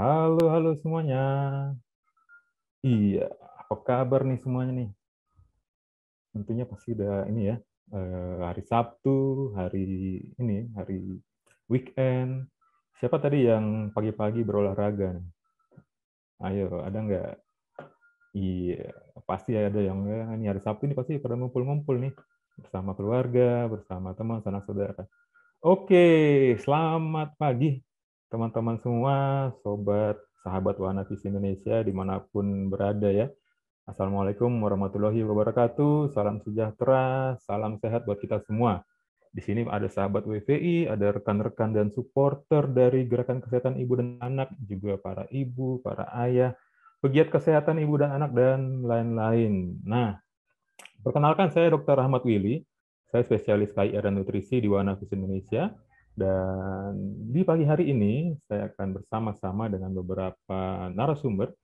Halo semuanya. Iya, apa kabar nih semuanya nih? Tentunya pasti udah ini ya, hari Sabtu, hari hari weekend. Siapa tadi yang pagi-pagi berolahraga nih? Ayo, ada nggak? Iya, pasti ada yang ini hari Sabtu ini pasti pada ngumpul-ngumpul nih bersama keluarga, bersama teman, sanak saudara. Oke, selamat pagi teman-teman semua, sobat sahabat Wahana Visi Indonesia dimanapun berada ya. Assalamualaikum warahmatullahi wabarakatuh. Salam sejahtera, salam sehat buat kita semua. Di sini ada sahabat WVI, ada rekan-rekan dan supporter dari Gerakan Kesehatan Ibu dan Anak, juga para ibu, para ayah, pegiat kesehatan ibu dan anak, dan lain-lain. Nah, perkenalkan saya Dr. Ahmad Willy. Saya spesialis KIR dan nutrisi di Wana Vis Indonesia. Dan di pagi hari ini, saya akan bersama-sama dengan beberapa narasumber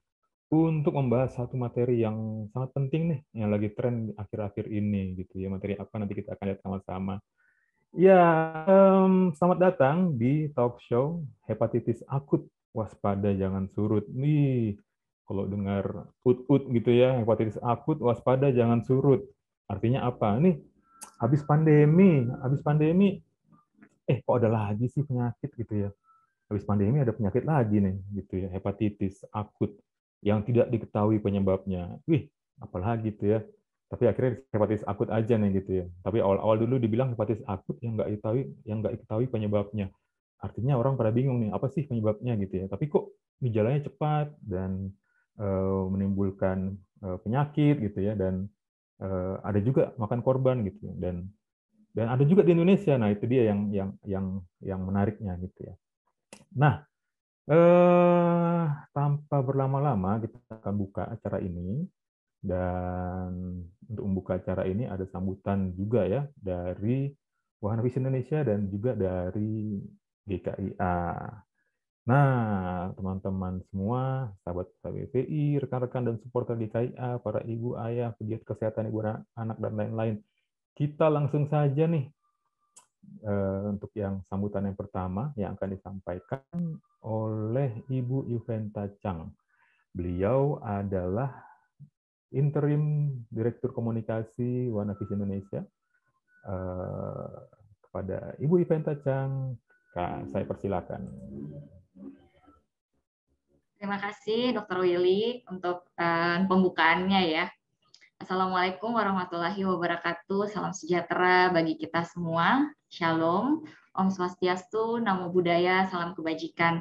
untuk membahas satu materi yang sangat penting nih, yang lagi tren akhir-akhir ini gitu ya. Materi apa nanti kita akan lihat sama-sama. Ya, selamat datang di talk show hepatitis akut waspada jangan surut. Nih, kalau dengar ut-ut gitu ya, hepatitis akut waspada jangan surut. Artinya apa? Nih, habis pandemi, kok ada lagi sih penyakit gitu ya. Habis pandemi ada penyakit lagi nih gitu ya, hepatitis akut yang tidak diketahui penyebabnya. Wih, apalagi gitu ya. Tapi akhirnya hepatitis akut aja nih gitu ya. Tapi awal-awal dulu dibilang hepatitis akut yang nggak diketahui penyebabnya. Artinya orang pada bingung nih, apa sih penyebabnya gitu ya. Tapi kok gejalanya cepat dan menimbulkan penyakit gitu ya, dan ada juga makan korban gitu ya. Dan ada juga di Indonesia. Nah, itu dia yang menariknya gitu ya. Nah, tanpa berlama-lama kita akan buka acara ini, dan untuk membuka acara ini ada sambutan juga ya dari Wahana Visi Indonesia dan juga dari GKIA. Nah, teman-teman semua, sahabat WPI, rekan-rekan dan supporter GKIA, para ibu, ayah, pegiat kesehatan ibu dan anak dan lain-lain, kita langsung saja nih untuk yang sambutan yang pertama yang akan disampaikan oleh Ibu Yuventa Chang. Beliau adalah interim Direktur Komunikasi Wana Visi Indonesia. Kepada Ibu Yuventa Chang, Kak, saya persilakan. Terima kasih Dr. Willy untuk pembukaannya ya. Assalamualaikum warahmatullahi wabarakatuh. Salam sejahtera bagi kita semua. Shalom. Om Swastiastu, Namo Buddhaya, salam kebajikan.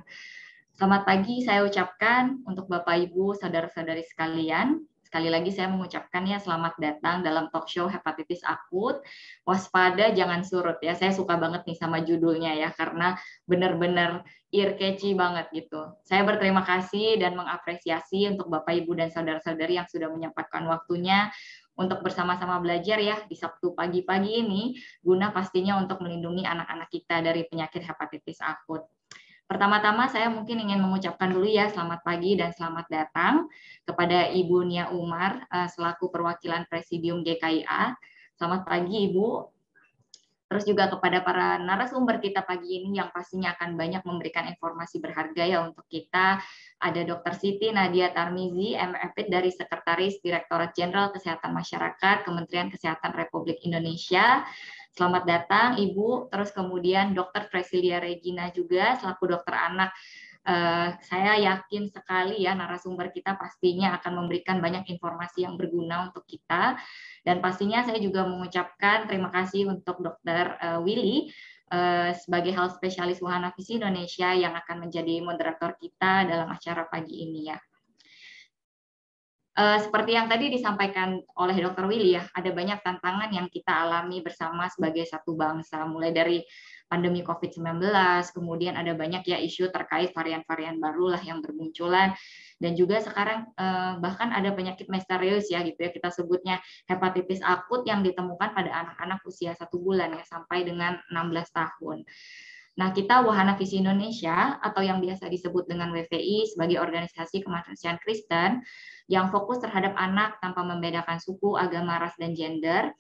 Selamat pagi saya ucapkan untuk Bapak Ibu, saudara-saudari sekalian. Sekali lagi saya mengucapkan ya selamat datang dalam talk show hepatitis akut. Waspada jangan surut ya. Saya suka banget nih sama judulnya ya karena benar-benar ear catchy banget gitu. Saya berterima kasih dan mengapresiasi untuk Bapak Ibu dan saudara-saudari yang sudah menyempatkan waktunya untuk bersama-sama belajar ya di Sabtu pagi-pagi ini guna pastinya untuk melindungi anak-anak kita dari penyakit hepatitis akut. Pertama-tama saya mungkin ingin mengucapkan dulu ya selamat pagi dan selamat datang kepada Ibu Nia Umar selaku perwakilan Presidium GKIA. Selamat pagi Ibu. Terus juga kepada para narasumber kita pagi ini yang pastinya akan banyak memberikan informasi berharga ya untuk kita. Ada Dr. Siti Nadia Tarmizi, MFID dari Sekretaris Direktorat Jenderal Kesehatan Masyarakat Kementerian Kesehatan Republik Indonesia. Selamat datang Ibu. Terus kemudian Dr. Presilia Regina juga selaku dokter anak. Saya yakin sekali ya narasumber kita pastinya akan memberikan banyak informasi yang berguna untuk kita. Dan pastinya saya juga mengucapkan terima kasih untuk Dr. Willy sebagai health specialist Wahana Visi Indonesia yang akan menjadi moderator kita dalam acara pagi ini ya. Seperti yang tadi disampaikan oleh Dr. Willy ya, ada banyak tantangan yang kita alami bersama sebagai satu bangsa, mulai dari pandemi COVID-19, kemudian ada banyak ya isu terkait varian-varian baru lah yang bermunculan, dan juga sekarang bahkan ada penyakit misterius ya gitu ya, kita sebutnya hepatitis akut yang ditemukan pada anak-anak usia 1 bulan ya sampai dengan 16 tahun. Nah, kita Wahana Visi Indonesia atau yang biasa disebut dengan WVI sebagai organisasi kemanusiaan Kristen yang fokus terhadap anak tanpa membedakan suku, agama, ras, dan gender.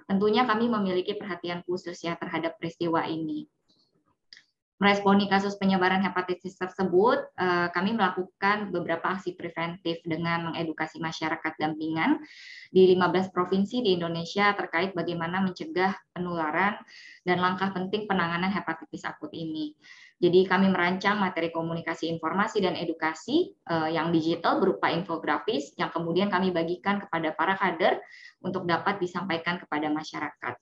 Tentunya kami memiliki perhatian khusus ya terhadap peristiwa ini. Meresponi kasus penyebaran hepatitis tersebut, kami melakukan beberapa aksi preventif dengan mengedukasi masyarakat dampingan di 15 provinsi di Indonesia terkait bagaimana mencegah penularan dan langkah penting penanganan hepatitis akut ini. Jadi kami merancang materi komunikasi informasi dan edukasi yang digital berupa infografis yang kemudian kami bagikan kepada para kader untuk dapat disampaikan kepada masyarakat.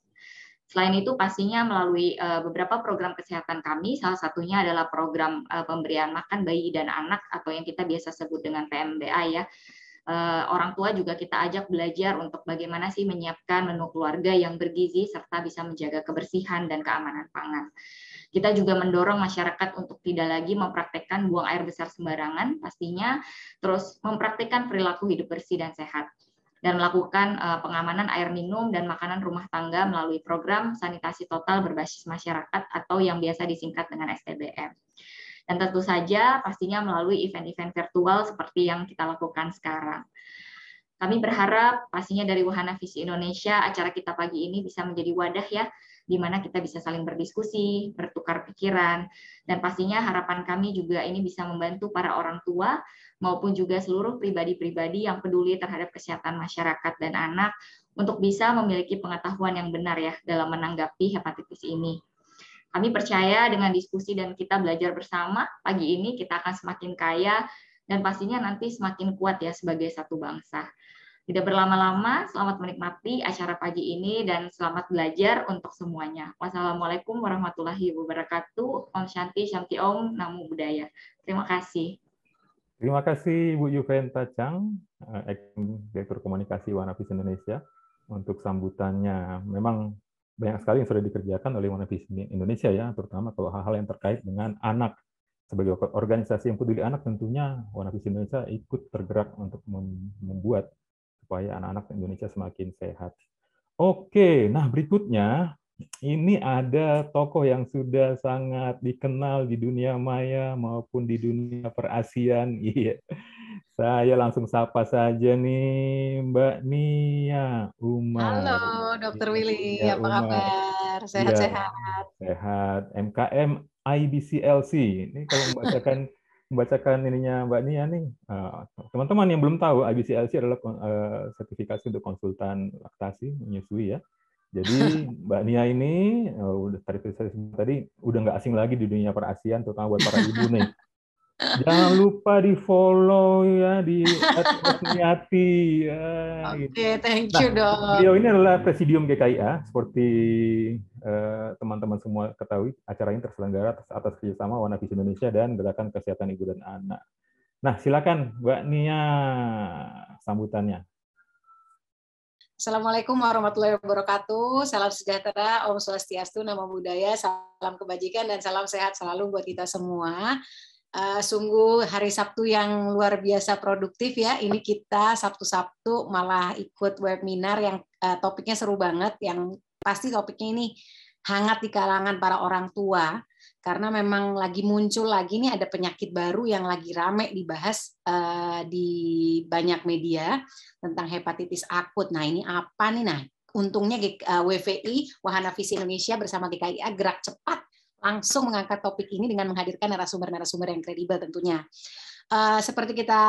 Selain itu pastinya melalui beberapa program kesehatan kami, salah satunya adalah program pemberian makan bayi dan anak atau yang kita biasa sebut dengan PMBA ya. Orang tua juga kita ajak belajar untuk bagaimana sih menyiapkan menu keluarga yang bergizi serta bisa menjaga kebersihan dan keamanan pangan. Kita juga mendorong masyarakat untuk tidak lagi mempraktekkan buang air besar sembarangan, pastinya terus mempraktekkan perilaku hidup bersih dan sehat, dan melakukan pengamanan air minum dan makanan rumah tangga melalui program sanitasi total berbasis masyarakat atau yang biasa disingkat dengan STBM. Dan tentu saja pastinya melalui event-event virtual seperti yang kita lakukan sekarang. Kami berharap pastinya dari Wahana Visi Indonesia acara kita pagi ini bisa menjadi wadah ya, di mana kita bisa saling berdiskusi, bertukar pikiran, dan pastinya harapan kami juga ini bisa membantu para orang tua maupun juga seluruh pribadi-pribadi yang peduli terhadap kesehatan masyarakat dan anak untuk bisa memiliki pengetahuan yang benar ya dalam menanggapi hepatitis ini. Kami percaya dengan diskusi dan kita belajar bersama pagi ini kita akan semakin kaya dan pastinya nanti semakin kuat ya sebagai satu bangsa. Tidak berlama-lama, selamat menikmati acara pagi ini dan selamat belajar untuk semuanya. Wassalamualaikum warahmatullahi wabarakatuh. Om Shanti, Shanti Om, Namo Buddhaya. Terima kasih. Terima kasih Bu Yuventa Chang, Direktur Komunikasi Wahana Visi Indonesia, untuk sambutannya. Memang banyak sekali yang sudah dikerjakan oleh Wahana Visi Indonesia ya, terutama kalau hal-hal yang terkait dengan anak. Sebagai organisasi yang peduli anak, tentunya Wahana Visi Indonesia ikut tergerak untuk membuat supaya anak-anak Indonesia semakin sehat. Oke, nah berikutnya ini ada tokoh yang sudah sangat dikenal di dunia maya maupun di dunia perasian. Iya. Saya langsung sapa saja nih Mbak Nia Umar. Halo, Dokter Willy, Nia apa Umar. kabar? Iya, Sehat-sehat. sehat. MKM IBCLC. Ini kalau membacakan ininya Mbak Nia nih, teman-teman yang belum tahu, IBCLC adalah sertifikasi untuk konsultan laktasi menyusui ya. Jadi Mbak Nia ini udah tadi udah nggak asing lagi di dunia perasian, terutama buat para ibu nih. Jangan lupa di follow ya di @niati. Oke, thank you dok. Beliau ini adalah Presidium GKIA, seperti teman-teman semua ketahui. Acara ini terselenggara atas kerjasama Wahana Visi Indonesia dan Gerakan Kesehatan Ibu dan Anak. Nah, silakan Mbak Nia sambutannya. Assalamualaikum warahmatullahi wabarakatuh. Salam sejahtera, Om Swastiastu, Namo Buddhaya, salam kebajikan dan salam sehat selalu buat kita semua. Sungguh hari Sabtu yang luar biasa produktif ya. Ini kita Sabtu-Sabtu malah ikut webinar yang topiknya seru banget. Yang pasti topiknya ini hangat di kalangan para orang tua. Karena memang lagi muncul lagi nih ada penyakit baru yang lagi rame dibahas di banyak media tentang hepatitis akut. Nah ini apa nih? Nah untungnya WVI, Wahana Visi Indonesia bersama GKIA gerak cepat langsung mengangkat topik ini dengan menghadirkan narasumber-narasumber yang kredibel tentunya. Seperti kita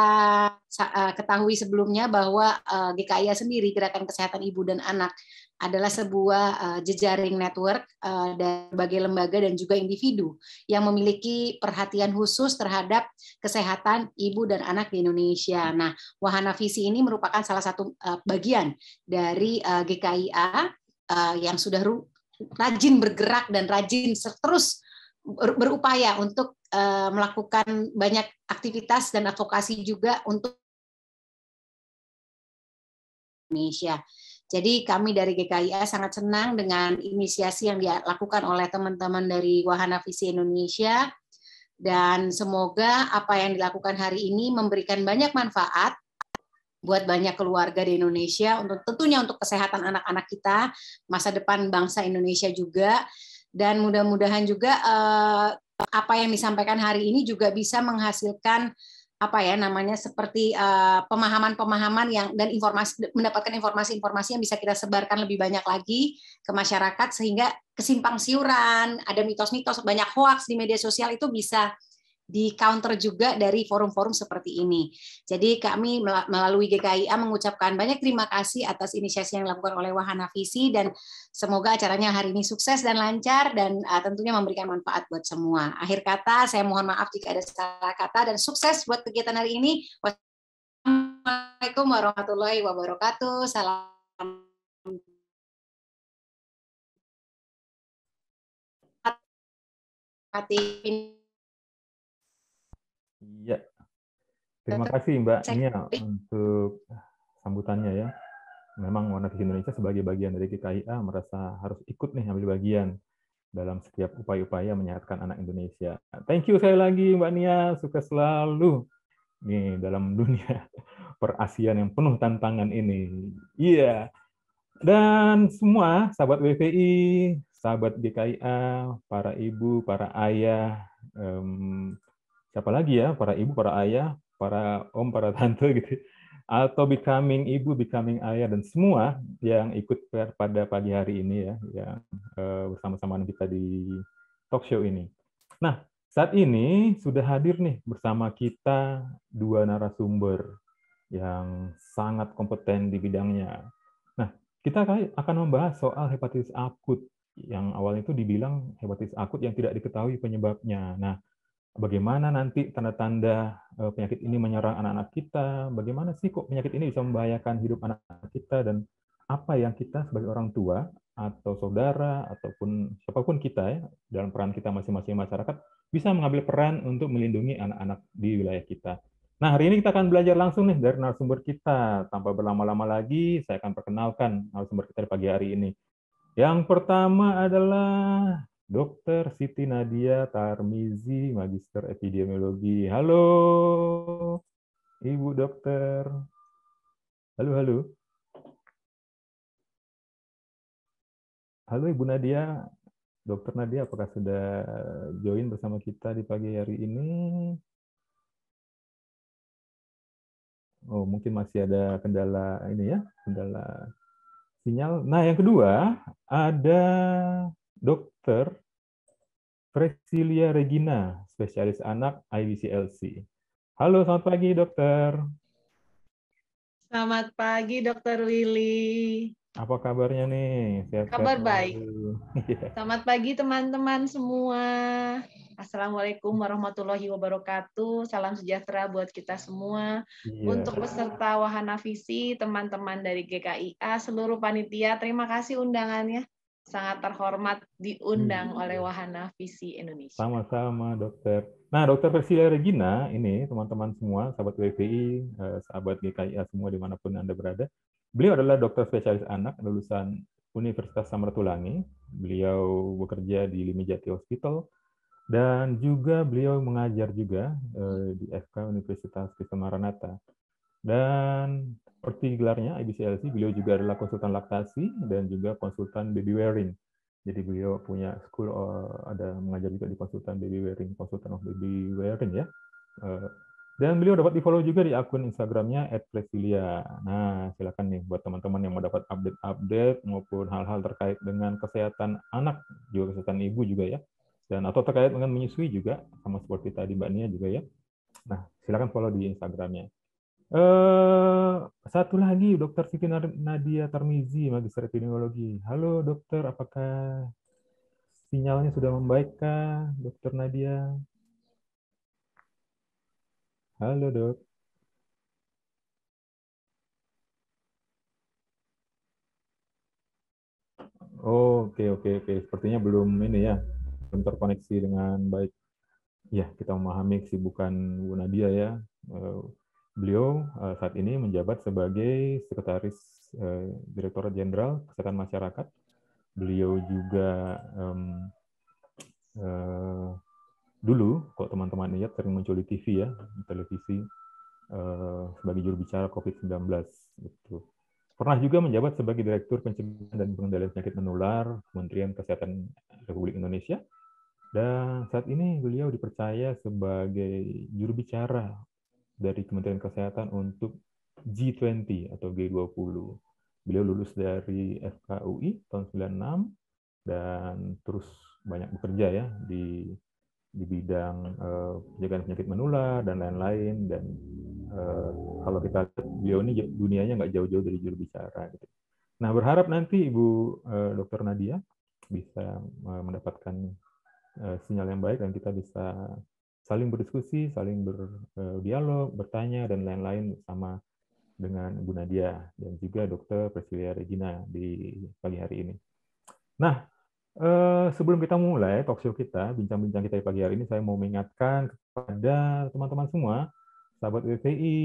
ketahui sebelumnya bahwa GKIA sendiri, Gerakan Kesehatan Ibu dan Anak, adalah sebuah jejaring network dari berbagai lembaga dan juga individu yang memiliki perhatian khusus terhadap kesehatan ibu dan anak di Indonesia. Nah, Wahana Visi ini merupakan salah satu bagian dari GKIA yang sudah rajin bergerak dan rajin terus berupaya untuk melakukan banyak aktivitas dan advokasi juga untuk Indonesia. Jadi kami dari GKIA sangat senang dengan inisiasi yang dilakukan oleh teman-teman dari Wahana Visi Indonesia dan semoga apa yang dilakukan hari ini memberikan banyak manfaat buat banyak keluarga di Indonesia untuk tentunya untuk kesehatan anak-anak kita, masa depan bangsa Indonesia juga, dan mudah-mudahan juga apa yang disampaikan hari ini juga bisa menghasilkan apa ya namanya seperti pemahaman-pemahaman yang dan mendapatkan informasi-informasi yang bisa kita sebarkan lebih banyak lagi ke masyarakat sehingga kesimpang siuran, ada mitos-mitos, banyak hoaks di media sosial itu bisa di counter juga dari forum-forum seperti ini. Jadi kami melalui GKIA mengucapkan banyak terima kasih atas inisiasi yang dilakukan oleh Wahana Visi dan semoga acaranya hari ini sukses dan lancar dan tentunya memberikan manfaat buat semua. Akhir kata saya mohon maaf jika ada salah kata dan sukses buat kegiatan hari ini. Wassalamualaikum warahmatullahi wabarakatuh. Salam. Iya, terima kasih Mbak Nia untuk sambutannya ya. Memang Wahana Visi Indonesia sebagai bagian dari GKIA merasa harus ikut nih ambil bagian dalam setiap upaya-upaya menyehatkan anak Indonesia. Thank you sekali lagi Mbak Nia, sukses selalu nih dalam dunia perasian yang penuh tantangan ini. Iya. Dan semua sahabat WVI, sahabat GKIA, para ibu, para ayah, siapa lagi ya, para ibu, para ayah, para om, para tante gitu, atau becoming ibu, becoming ayah, dan semua yang ikut pada pagi hari ini ya, yang bersama-sama kita di talk show ini. Nah, saat ini sudah hadir nih bersama kita dua narasumber yang sangat kompeten di bidangnya. Nah, kita akan membahas soal hepatitis akut yang awalnya itu dibilang hepatitis akut yang tidak diketahui penyebabnya. Nah, bagaimana nanti tanda-tanda penyakit ini menyerang anak-anak kita? Bagaimana sih kok penyakit ini bisa membahayakan hidup anak-anak kita dan apa yang kita sebagai orang tua atau saudara ataupun siapapun kita ya dalam peran kita masing-masing masyarakat bisa mengambil peran untuk melindungi anak-anak di wilayah kita. Nah, hari ini kita akan belajar langsung nih dari narasumber kita. Tanpa berlama-lama lagi, saya akan perkenalkan narasumber kita di pagi hari ini. Yang pertama adalah Dr. Siti Nadia Tarmizi, Magister Epidemiologi. Halo, Ibu Dokter. Halo, halo. Halo Ibu Nadia. Dokter Nadia, apakah sudah join bersama kita di pagi hari ini? Oh, mungkin masih ada kendala ini ya, kendala sinyal. Nah, yang kedua ada Dokter Presilia Regina, spesialis anak IBCLC. Halo, selamat pagi, Dokter. Selamat pagi, Dokter Willy. Apa kabarnya nih? Sehat-sehat Kabar baik. selalu. Selamat pagi, teman-teman semua. Assalamualaikum warahmatullahi wabarakatuh. Salam sejahtera buat kita semua. Iya. Untuk peserta Wahana Visi, teman-teman dari GKIA, seluruh panitia, terima kasih undangannya. Sangat terhormat diundang oleh Wahana Visi Indonesia. Sama-sama, Dokter. Nah, Dokter Presilia Regina, ini teman-teman semua, sahabat WPI, sahabat GKIA semua dimanapun Anda berada. Beliau adalah dokter spesialis anak lulusan Universitas Samratulangi. Beliau bekerja di Limijati Hospital, dan juga beliau mengajar juga di FK Universitas Kristen Maranatha. Dan seperti gelarnya IBCLC, beliau juga adalah konsultan laktasi dan juga konsultan baby wearing. Jadi beliau punya school, ada mengajar juga di konsultan baby wearing, konsultan of baby wearing ya. Dan beliau dapat di-follow juga di akun Instagramnya @presilia. Nah, silakan nih buat teman-teman yang mau dapat update-update maupun hal-hal terkait dengan kesehatan anak, juga kesehatan ibu juga ya. Dan atau terkait dengan menyusui juga, sama seperti tadi Mbak Nia juga ya. Nah, silakan follow di Instagramnya. Satu lagi, Dokter Siti Nadia Tarmizi, Magister Epidemiologi. Halo dokter, apakah sinyalnya sudah membaikkah, Dokter Nadia? Halo dok. Oh, oke. Sepertinya belum ini ya, belum terkoneksi dengan baik. Ya, kita memahami kesibukan Bu Nadia ya. Beliau saat ini menjabat sebagai Sekretaris Direktorat Jenderal Kesehatan Masyarakat. Beliau juga dulu, kalau teman-teman lihat, sering muncul di TV ya, di televisi, sebagai juru bicara COVID-19. Gitu. Pernah juga menjabat sebagai Direktur Pencegahan dan Pengendalian Penyakit Menular Kementerian Kesehatan Republik Indonesia. Dan saat ini beliau dipercaya sebagai juru bicara dari Kementerian Kesehatan untuk G20 atau G20. Beliau lulus dari FKUI tahun 96 dan terus banyak bekerja ya di bidang pencegahan penyakit menular dan lain-lain. Dan kalau kita lihat beliau ini dunianya nggak jauh-jauh dari juru bicara gitu. Nah, berharap nanti Ibu Dr. Nadia bisa mendapatkan sinyal yang baik dan kita bisa saling berdiskusi, saling berdialog, bertanya dan lain-lain bersama dengan Bu Nadia dan juga Dr. Priscilia Regina di pagi hari ini. Nah, sebelum kita mulai talk show kita, bincang-bincang kita di pagi hari ini, saya mau mengingatkan kepada teman-teman semua, sahabat WVI,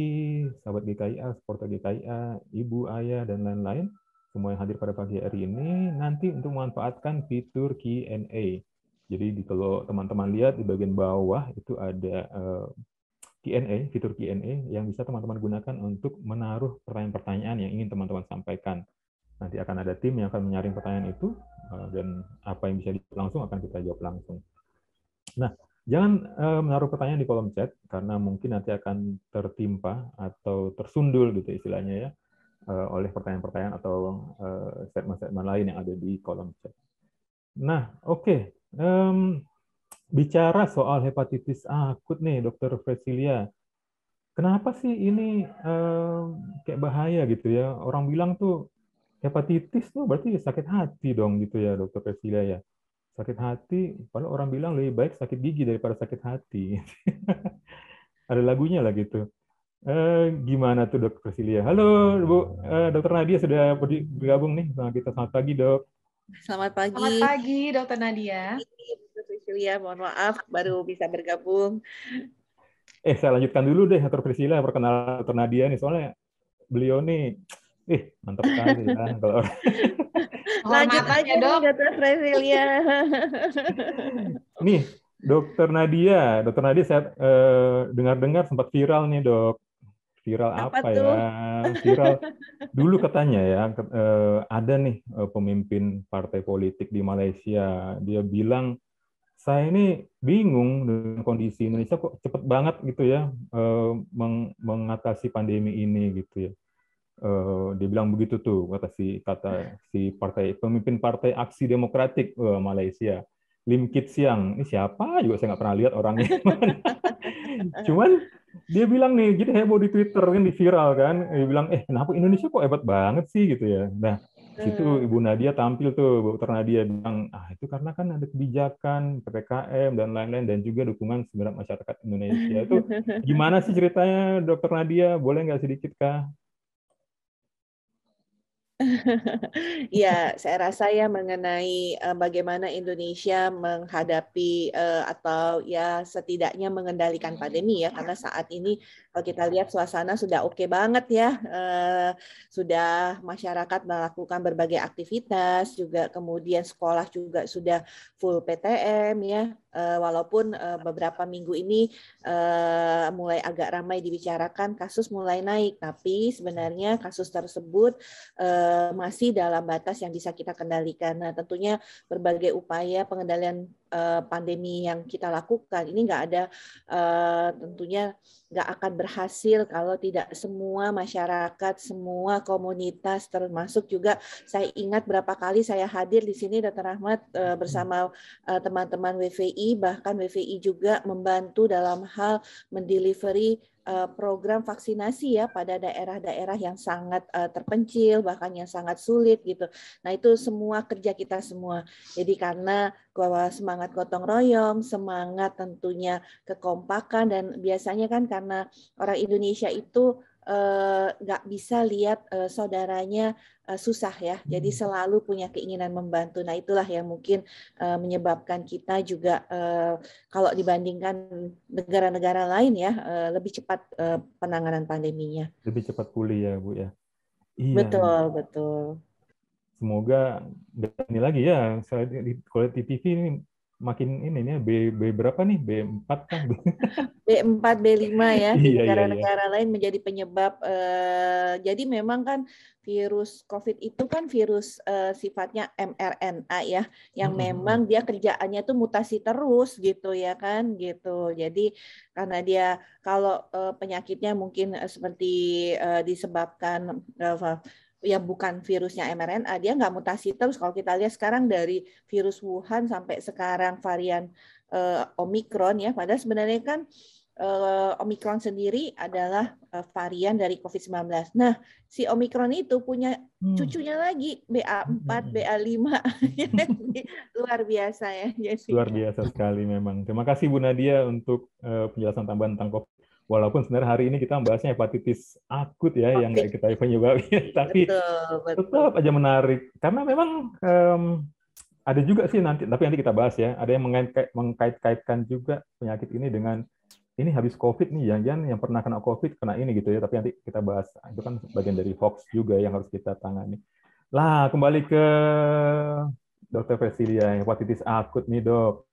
sahabat GKIA, supporter GKIA, ibu, ayah, dan lain-lain, semua yang hadir pada pagi hari ini, nanti untuk memanfaatkan fitur Q&A. Jadi kalau teman-teman lihat di bagian bawah itu ada Q&A, fitur Q&A yang bisa teman-teman gunakan untuk menaruh pertanyaan-pertanyaan yang ingin teman-teman sampaikan. Nanti akan ada tim yang akan menyaring pertanyaan itu, dan apa yang bisa dijawab langsung akan kita jawab langsung. Nah, jangan menaruh pertanyaan di kolom chat, karena mungkin nanti akan tertimpa atau tersundul gitu istilahnya ya, oleh pertanyaan-pertanyaan atau statement-statement lain yang ada di kolom chat. Nah, oke. Bicara soal hepatitis akut nih, Dr. Priscilia. Kenapa sih ini kayak bahaya gitu ya? Orang bilang tuh hepatitis tuh berarti sakit hati dong gitu ya, Dr. Priscilia ya. Sakit hati, padahal orang bilang lebih baik sakit gigi daripada sakit hati. Ada lagunya lah gitu. Gimana tuh Dr. Priscilia? Halo Bu, Dr. Nadia sudah bergabung nih sama kita. Selamat pagi Dok. Selamat pagi. Selamat pagi, Dr. Nadia. Dr. Priscilia, mohon maaf baru bisa bergabung. Saya lanjutkan dulu deh Dr. Priscilia, perkenalan Dr. Nadia nih, soalnya beliau nih, mantap sekali ya. Lanjut aja nih Dr. Priscilia. Nih, Dr. Nadia saya dengar-dengar sempat viral nih Dok. Viral apa ya? Viral dulu katanya ya, ada nih pemimpin partai politik di Malaysia, dia bilang, saya ini bingung dengan kondisi Indonesia kok cepet banget gitu ya mengatasi pandemi ini gitu ya. Dia bilang begitu tuh, kata si pemimpin partai Aksi Demokratik Malaysia, Lim Kit Siang. Ini siapa juga saya nggak pernah lihat orangnya. Cuman dia bilang nih, jadi heboh di Twitter kan, di viral kan, dia bilang kenapa Indonesia kok hebat banget sih gitu ya. Nah, situ Ibu Nadia tampil tuh, Dr. Nadia bilang, itu karena kan ada kebijakan PPKM dan lain-lain, dan juga dukungan segenap masyarakat Indonesia. Itu gimana sih ceritanya, Dr. Nadia? Boleh nggak sedikit kah? Ya, saya rasa ya mengenai bagaimana Indonesia menghadapi atau ya setidaknya mengendalikan pandemi ya, karena saat ini kalau kita lihat suasana sudah oke banget ya, sudah masyarakat melakukan berbagai aktivitas, juga kemudian sekolah juga sudah full PTM ya, walaupun beberapa minggu ini mulai agak ramai dibicarakan, kasus mulai naik, tapi sebenarnya kasus tersebut masih dalam batas yang bisa kita kendalikan. Nah, tentunya berbagai upaya pengendalian pandemi yang kita lakukan ini nggak ada, tentunya nggak akan berhasil kalau tidak semua masyarakat, semua komunitas, termasuk juga saya ingat berapa kali saya hadir di sini, Dr. Ahmad, bersama teman-teman WVI, bahkan WVI juga membantu dalam hal mendelivery program vaksinasi ya pada daerah-daerah yang sangat terpencil, bahkan yang sangat sulit gitu. Nah, itu semua kerja kita semua. Jadi karena semangat gotong royong, semangat tentunya kekompakan, dan biasanya kan karena orang Indonesia itu nggak bisa lihat saudaranya susah ya, jadi selalu punya keinginan membantu. Nah, itulah yang mungkin menyebabkan kita juga kalau dibandingkan negara-negara lain ya lebih cepat penanganan pandeminya. Lebih cepat pulih ya Bu ya. Iya. Betul. Semoga ini lagi ya, saya kalau di TV ini makin ini nih B berapa nih? B4 kah? B4, B5 ya di Iya. negara-negara lain menjadi penyebab. Jadi memang kan virus COVID itu kan virus sifatnya mRNA ya, yang memang dia kerjaannya tuh mutasi terus gitu ya kan gitu. Jadi karena dia kalau penyakitnya mungkin seperti disebabkan ya bukan virusnya mRNA, dia nggak mutasi terus. Kalau kita lihat sekarang dari virus Wuhan sampai sekarang varian Omikron ya, padahal sebenarnya kan Omikron sendiri adalah varian dari COVID-19. Nah, si Omikron itu punya cucunya lagi, BA4, BA5. Luar biasa ya. Jadi. Luar biasa sekali memang. Terima kasih Bu Nadia untuk penjelasan tambahan tentang COVID. Walaupun sebenarnya hari ini kita membahasnya hepatitis akut ya, yang nggak kita penyebabnya, tapi betul. tetap aja menarik. Karena memang ada juga sih tapi nanti kita bahas ya, ada yang mengkait-kaitkan juga penyakit ini dengan ini habis COVID nih, jangan yang pernah kena COVID kena ini gitu ya, tapi nanti kita bahas. Itu kan bagian dari hoax juga yang harus kita tangani. Lah, kembali ke Dr. Vesilia, hepatitis akut nih dok.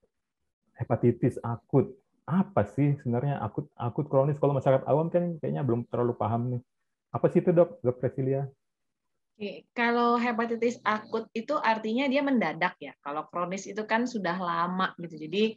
Hepatitis akut, apa sih sebenarnya akut kronis? Kalau masyarakat awam kan kayaknya belum terlalu paham nih. Apa sih itu dok Vesilia? Kalau hepatitis akut itu artinya dia mendadak ya. Kalau kronis itu kan sudah lama gitu. Jadi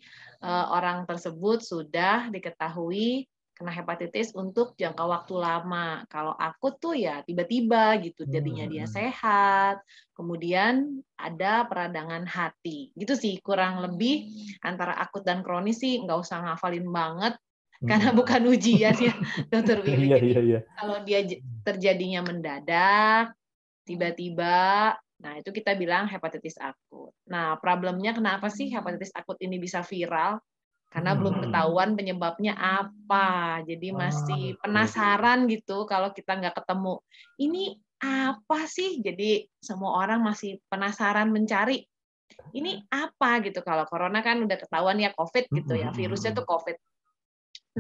orang tersebut sudah diketahui kena hepatitis untuk jangka waktu lama. Kalau akut tuh ya tiba-tiba gitu. Jadinya dia sehat. Kemudian ada peradangan hati. Gitu sih kurang lebih antara akut dan kronis sih nggak usah ngafalin banget. Karena bukan ujian ya, Dokter Willy. Jadi kalau dia terjadinya mendadak, tiba-tiba, nah itu kita bilang hepatitis akut. Nah, problemnya kenapa sih hepatitis akut ini bisa viral? Karena belum ketahuan penyebabnya apa. Jadi masih penasaran gitu kalau kita nggak ketemu. Ini apa sih? Jadi semua orang masih penasaran mencari. Ini apa gitu. Kalau corona kan udah ketahuan ya COVID gitu ya. Virusnya tuh COVID.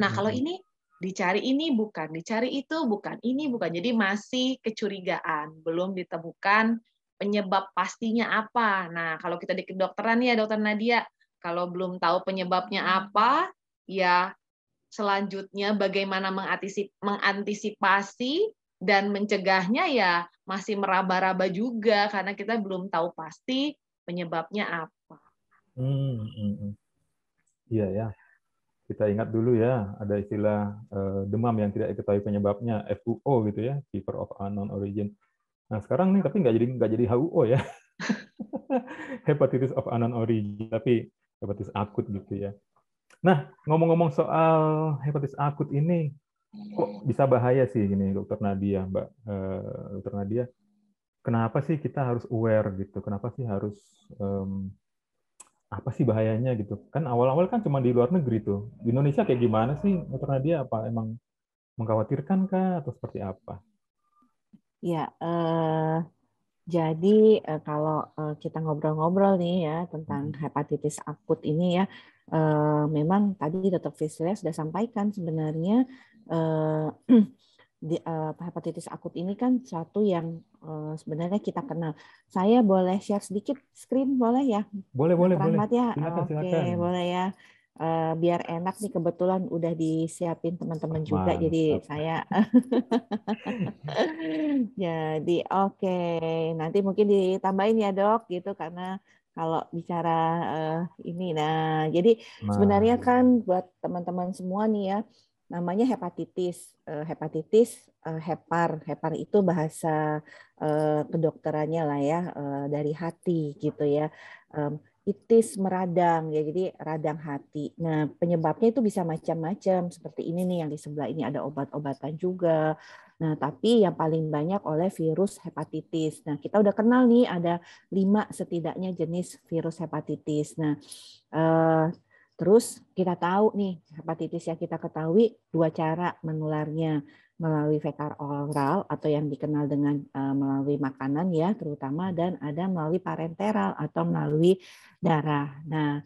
Nah, kalau ini dicari ini bukan, dicari itu bukan, ini bukan. Jadi masih kecurigaan, belum ditemukan penyebab pastinya apa. Nah, kalau kita di kedokteran ya, Dokter Nadia, kalau belum tahu penyebabnya apa, ya selanjutnya bagaimana mengantisipasi dan mencegahnya ya masih meraba-raba juga karena kita belum tahu pasti penyebabnya apa. Iya ya. Kita ingat dulu ya, ada istilah demam yang tidak diketahui penyebabnya, FUO gitu ya, Fever of Unknown Origin. Nah sekarang nih, tapi nggak jadi HUO ya, Hepatitis of Unknown Origin, tapi hepatitis akut gitu ya. Nah ngomong-ngomong soal hepatitis akut ini, kok bisa bahaya sih ini, Dokter Nadia, Mbak Dokter Nadia? Kenapa sih kita harus aware gitu? Kenapa sih harus apa sih bahayanya gitu? Kan awal-awal kan cuma di luar negeri tuh. Di Indonesia kayak gimana sih, Dokter Nadia? Apa emang mengkhawatirkan kah atau seperti apa? Ya, jadi kalau kita ngobrol-ngobrol nih ya tentang hepatitis akut ini ya, memang tadi Dr. Vesilia sudah sampaikan sebenarnya hepatitis akut ini kan suatu yang sebenarnya kita kenal. Saya boleh share sedikit screen boleh ya? Boleh. Ya? Silakan. Oke, boleh ya. Biar enak nih kebetulan udah disiapin teman-teman juga, jadi saya jadi oke. Nanti mungkin ditambahin ya dok gitu karena kalau bicara ini. Nah jadi sebenarnya kan buat teman-teman semua nih ya, namanya hepatitis. Hepar itu bahasa kedokterannya lah ya, dari hati gitu ya. Itis meradang ya, jadi radang hati. Nah penyebabnya itu bisa macam-macam seperti ini nih, yang di sebelah ini ada obat-obatan juga. Nah tapi yang paling banyak oleh virus hepatitis. Nah kita udah kenal nih ada 5 setidaknya jenis virus hepatitis. Nah terus kita tahu nih hepatitis yang kita ketahui 2 cara menularnya, melalui fekal oral atau yang dikenal dengan melalui makanan ya terutama, dan ada melalui parenteral atau melalui darah. Nah,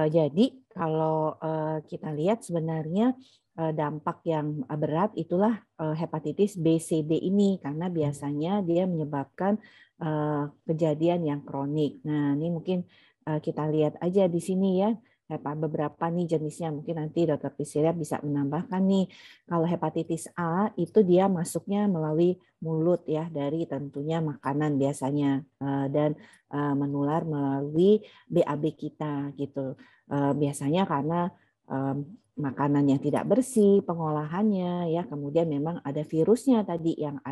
jadi kalau kita lihat sebenarnya dampak yang berat itulah hepatitis B, C, D ini karena biasanya dia menyebabkan kejadian yang kronik. Nah, ini mungkin kita lihat aja di sini ya. Beberapa nih jenisnya, mungkin nanti Dr. Priscilla bisa menambahkan nih. Kalau hepatitis A itu dia masuknya melalui mulut ya, dari tentunya makanan biasanya, dan menular melalui BAB kita gitu. Biasanya karena makanan yang tidak bersih, pengolahannya ya, kemudian memang ada virusnya tadi yang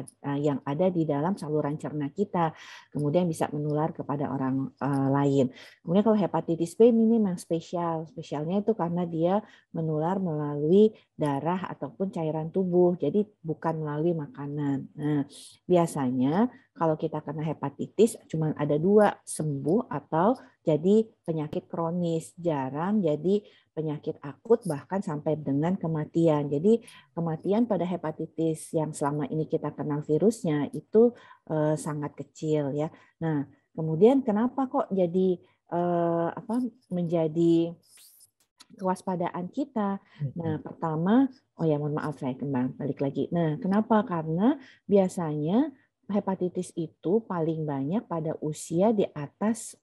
ada di dalam saluran cerna kita, kemudian bisa menular kepada orang lain. Kemudian kalau hepatitis B ini memang spesialnya itu karena dia menular melalui darah ataupun cairan tubuh, jadi bukan melalui makanan. Nah, biasanya kalau kita kena hepatitis cuma ada 2, sembuh atau jadi penyakit kronis, jarang jadi penyakit akut bahkan sampai dengan kematian. Jadi kematian pada hepatitis yang selama ini kita kenal virusnya itu sangat kecil ya. Nah, kemudian kenapa kok jadi menjadi kewaspadaan kita? Nah, pertama, mohon maaf saya balik lagi. Nah, kenapa? Karena biasanya hepatitis itu paling banyak pada usia di atas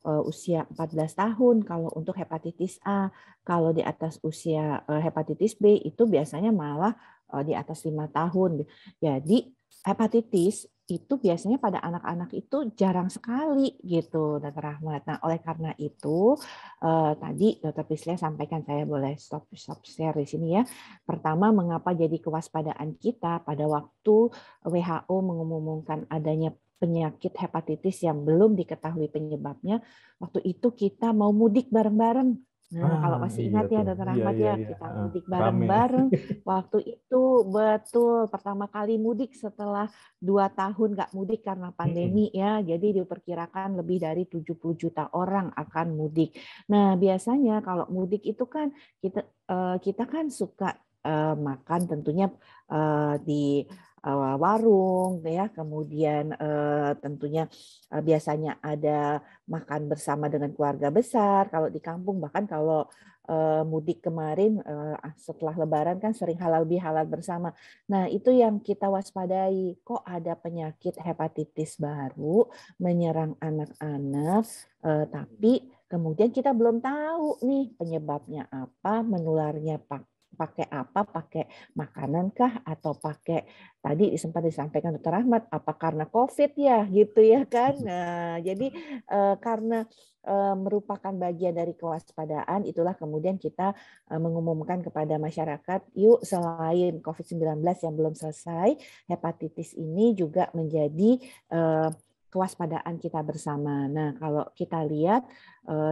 usia 14 tahun kalau untuk hepatitis A. Kalau di atas usia hepatitis B itu biasanya malah di atas 5 tahun. Jadi hepatitis itu biasanya pada anak-anak itu jarang sekali gitu, Dr. Rahmat. Nah, oleh karena itu tadi Dr. Priscilla sampaikan, saya boleh stop share di sini ya. Pertama, mengapa jadi kewaspadaan kita pada waktu WHO mengumumkan adanya penyakit hepatitis yang belum diketahui penyebabnya, waktu itu kita mau mudik bareng-bareng. Nah, kalau masih ingat ya Dr. Rahmat ya, kita mudik bareng-bareng. Waktu itu betul pertama kali mudik setelah 2 tahun nggak mudik karena pandemi ya. Jadi diperkirakan lebih dari 70 juta orang akan mudik. Nah, biasanya kalau mudik itu kan kita kan suka makan tentunya di warung ya, kemudian tentunya biasanya ada makan bersama dengan keluarga besar. Kalau di kampung, bahkan kalau mudik kemarin setelah Lebaran kan sering halal bihalal bersama. Nah, itu yang kita waspadai. Kok ada penyakit hepatitis baru menyerang anak-anak, tapi kemudian kita belum tahu nih penyebabnya apa, menularnya pakai apa, pakai makanan kah, atau pakai tadi sempat disampaikan Dr. Rahmat, apa karena COVID ya gitu ya kan. Nah, jadi karena merupakan bagian dari kewaspadaan, itulah kemudian kita mengumumkan kepada masyarakat, yuk selain COVID-19 yang belum selesai, hepatitis ini juga menjadi kewaspadaan kita bersama. Nah, kalau kita lihat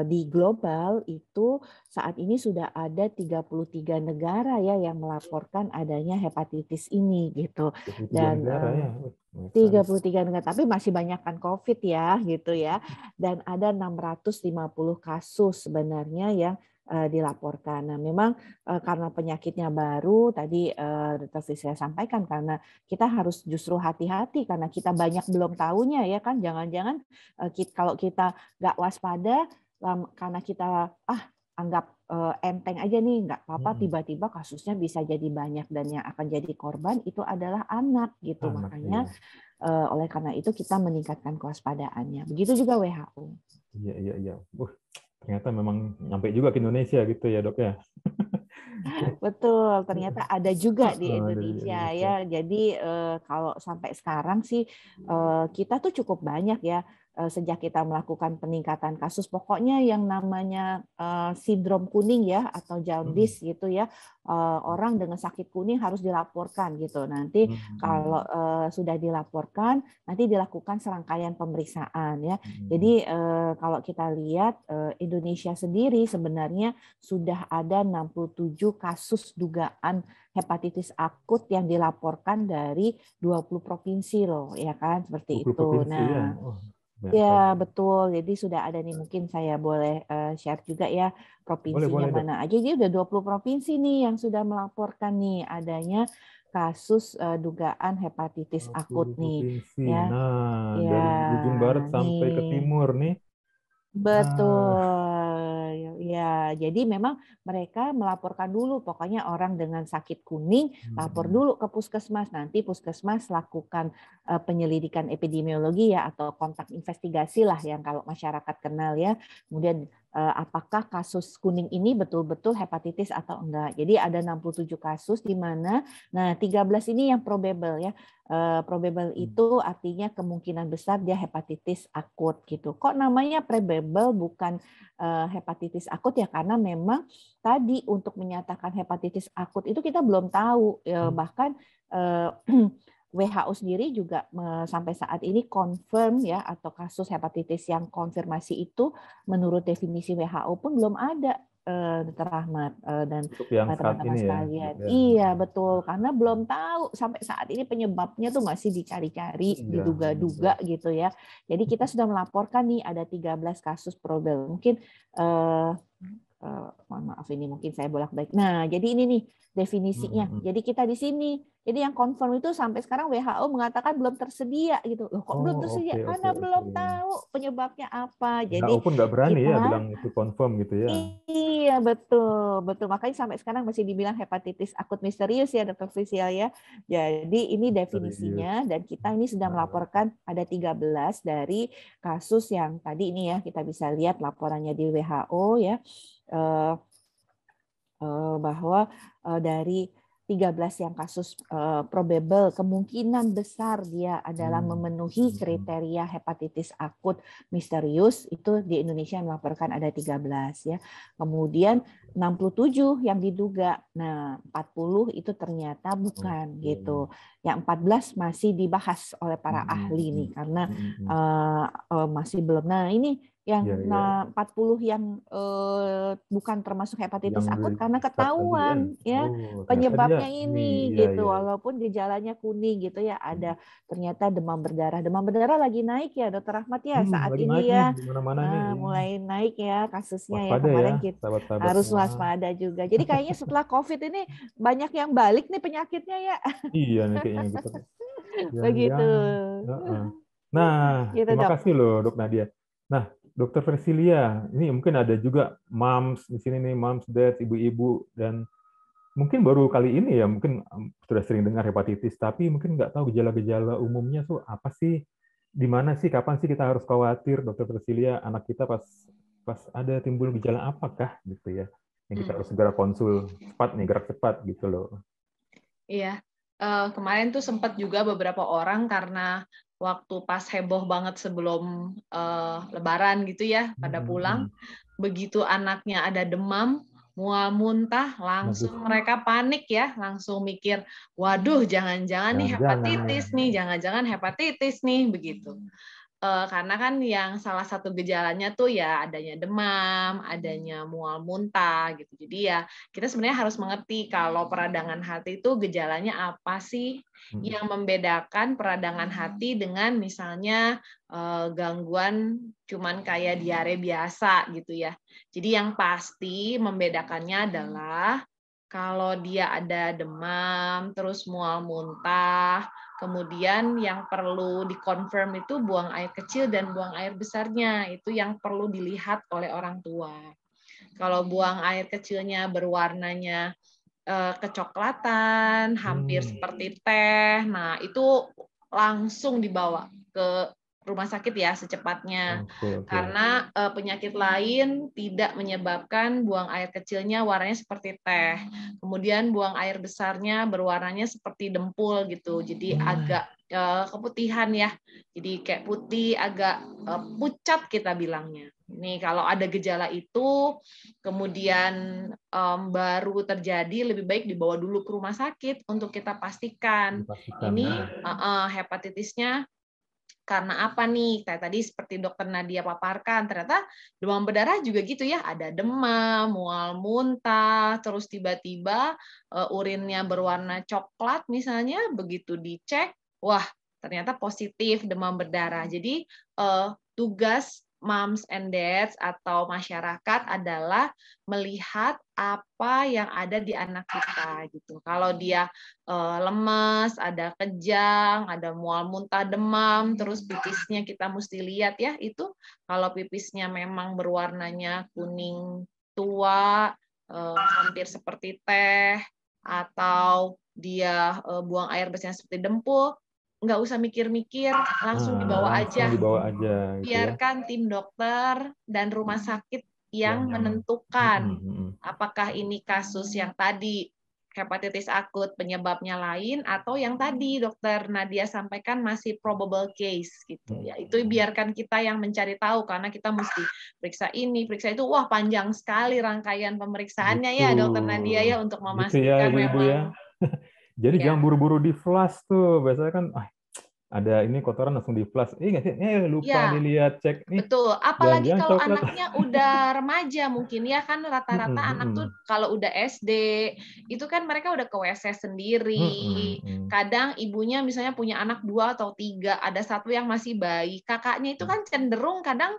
di global itu saat ini sudah ada 33 negara ya yang melaporkan adanya hepatitis ini gitu. Dan 33 negara, tapi masih banyak kan COVID ya gitu ya. Dan ada 650 kasus sebenarnya yang dilaporkan. Nah, memang karena penyakitnya baru, tadi Dr. Fisya sampaikan, karena kita harus justru hati-hati karena kita banyak belum tahunya ya kan. Jangan-jangan kalau kita nggak waspada karena kita anggap enteng aja nih, nggak apa-apa, tiba-tiba kasusnya bisa jadi banyak dan yang akan jadi korban itu adalah anak gitu. Makanya oleh karena itu kita meningkatkan kewaspadaannya. Begitu juga WHO. Iya. Ternyata memang nyampe juga ke Indonesia gitu ya, Dok ya. Betul, ternyata ada juga di Indonesia ya. Jadi kalau sampai sekarang sih kita tuh cukup banyak ya sejak kita melakukan peningkatan kasus. Pokoknya yang namanya sindrom kuning ya atau jaundice gitu ya, orang dengan sakit kuning harus dilaporkan gitu. Nanti kalau sudah dilaporkan, nanti dilakukan serangkaian pemeriksaan ya. Jadi kalau kita lihat Indonesia sendiri sebenarnya sudah ada 67 kasus dugaan hepatitis akut yang dilaporkan dari 20 provinsi loh, ya kan, seperti itu. Nah, ya betul. Jadi sudah ada nih, mungkin saya boleh share juga ya provinsinya boleh, mana aja. Jadi udah 20 provinsi nih yang sudah melaporkan nih adanya kasus dugaan hepatitis akut nih. Ya. Nah, ya, dari ujung barat sampai ke timur nih. Betul. Ya, Iya, jadi memang mereka melaporkan dulu, pokoknya orang dengan sakit kuning lapor dulu ke puskesmas, nanti puskesmas lakukan penyelidikan epidemiologi ya atau kontak investigasi lah yang kalau masyarakat kenal ya. Kemudian apakah kasus kuning ini betul-betul hepatitis atau enggak. Jadi ada 67 kasus di mana, nah 13 ini yang probable ya. Probable itu artinya kemungkinan besar dia hepatitis akut gitu. Kok namanya probable bukan hepatitis akut ya, karena memang tadi untuk menyatakan hepatitis akut itu kita belum tahu, bahkan WHO sendiri juga sampai saat ini confirm ya, atau kasus hepatitis yang konfirmasi itu menurut definisi WHO pun belum ada, Dr. Rahmat dan teman-teman sekalian. Ya. Iya betul, karena belum tahu sampai saat ini penyebabnya tuh masih dicari-cari, diduga-duga gitu ya. Jadi kita sudah melaporkan nih ada 13 kasus probable. Mungkin mohon maaf ini mungkin saya bolak-balik. Nah, jadi ini nih definisinya. Jadi kita di sini. Jadi yang confirm itu sampai sekarang WHO mengatakan belum tersedia gitu. Loh, kok belum tersedia? Karena belum tahu penyebabnya apa. Jadi WHO pun nggak berani ya bilang itu confirm gitu ya. Iya, betul. Betul. Makanya sampai sekarang masih dibilang hepatitis akut misterius ya, Dr. Frisia ya. Jadi ini definisinya dan kita ini sudah melaporkan ada 13 dari kasus yang tadi ini ya, kita bisa lihat laporannya di WHO ya. Bahwa dari 13 yang kasus probable, kemungkinan besar dia adalah memenuhi kriteria hepatitis akut misterius, itu di Indonesia melaporkan ada 13 ya. Kemudian 67 yang diduga. Nah, 40 itu ternyata bukan gitu. Yang 14 masih dibahas oleh para ahli nih karena masih belum. Nah, ini yang 40 yang bukan termasuk hepatitis akut karena ketahuan ya penyebabnya ini gitu. Walaupun gejalanya kuning gitu ya, ada ternyata demam berdarah. Demam berdarah lagi naik ya Dr. Rahmat ya saat ini ya. Mulai naik ya kasusnya ya, kemarin kita harus waspada juga. Jadi kayaknya setelah COVID ini banyak yang balik nih penyakitnya ya. Iya nih kayaknya gitu. Begitu. Nah, gitu, terima kasih loh Dok Nadia. Nah, Dokter Versilia, ini mungkin ada juga moms di sini nih, moms, dads, ibu-ibu, dan mungkin baru kali ini ya, mungkin sudah sering dengar hepatitis, tapi mungkin nggak tahu gejala-gejala umumnya tuh apa sih, di mana sih, kapan sih kita harus khawatir, Dokter Versilia, anak kita pas ada timbul gejala apakah gitu ya, yang kita harus segera konsul cepat nih, gerak cepat gitu loh. Iya, kemarin tuh sempat juga beberapa orang karena waktu pas heboh banget sebelum Lebaran gitu ya, pada pulang, begitu anaknya ada demam, mual muntah, langsung mereka panik ya, langsung mikir, waduh jangan-jangan nih hepatitis nih, jangan-jangan hepatitis nih, begitu. Karena kan yang salah satu gejalanya tuh ya adanya demam, adanya mual muntah gitu. Jadi ya kita sebenarnya harus mengerti kalau peradangan hati itu gejalanya apa sih yang membedakan peradangan hati dengan misalnya gangguan cuman kayak diare biasa gitu ya. Jadi yang pasti membedakannya adalah kalau dia ada demam, terus mual muntah, kemudian yang perlu dikonfirm itu buang air kecil dan buang air besarnya. Itu yang perlu dilihat oleh orang tua. Kalau buang air kecilnya berwarnanya kecoklatan, hampir seperti teh, nah itu langsung dibawa ke rumah sakit ya secepatnya. Karena penyakit lain tidak menyebabkan buang air kecilnya warnanya seperti teh. Kemudian buang air besarnya berwarnanya seperti dempul gitu. Jadi agak keputihan ya. Jadi kayak putih, agak pucat kita bilangnya. Nih kalau ada gejala itu, kemudian baru terjadi, lebih baik dibawa dulu ke rumah sakit untuk kita pastikan ini hepatitisnya karena apa nih? Kayak tadi seperti Dokter Nadia paparkan, ternyata demam berdarah juga gitu ya, ada demam, mual muntah, terus tiba-tiba urinnya berwarna coklat misalnya, begitu dicek, wah ternyata positif demam berdarah. Jadi tugas moms and dads atau masyarakat adalah melihat apa yang ada di anak kita gitu. Kalau dia lemas, ada kejang, ada mual muntah, demam, terus pipisnya kita mesti lihat ya itu. Kalau pipisnya memang berwarnanya kuning tua, hampir seperti teh, atau dia buang air besarnya seperti dempul, nggak usah mikir-mikir, langsung dibawa aja. Langsung dibawa aja gitu ya. Biarkan tim dokter dan rumah sakit yang menentukan apakah ini kasus yang tadi hepatitis akut penyebabnya lain atau yang tadi dokter Nadia sampaikan masih probable case gitu ya. Itu biarkan kita yang mencari tahu karena kita mesti periksa ini, periksa itu. Wah, panjang sekali rangkaian pemeriksaannya ya dokter Nadia ya untuk memastikan gitu ya, Ibu-ibu ya. Jadi jangan buru-buru di flush tuh. Biasanya kan ada ini kotoran langsung di flush. Nggak sih? Lupa dilihat cek nih. Betul, apalagi kalau anaknya udah remaja mungkin ya kan rata-rata anak tuh kalau udah SD itu kan mereka udah ke WC sendiri. Kadang ibunya misalnya punya anak 2 atau 3, ada satu yang masih bayi. Kakaknya itu kan cenderung kadang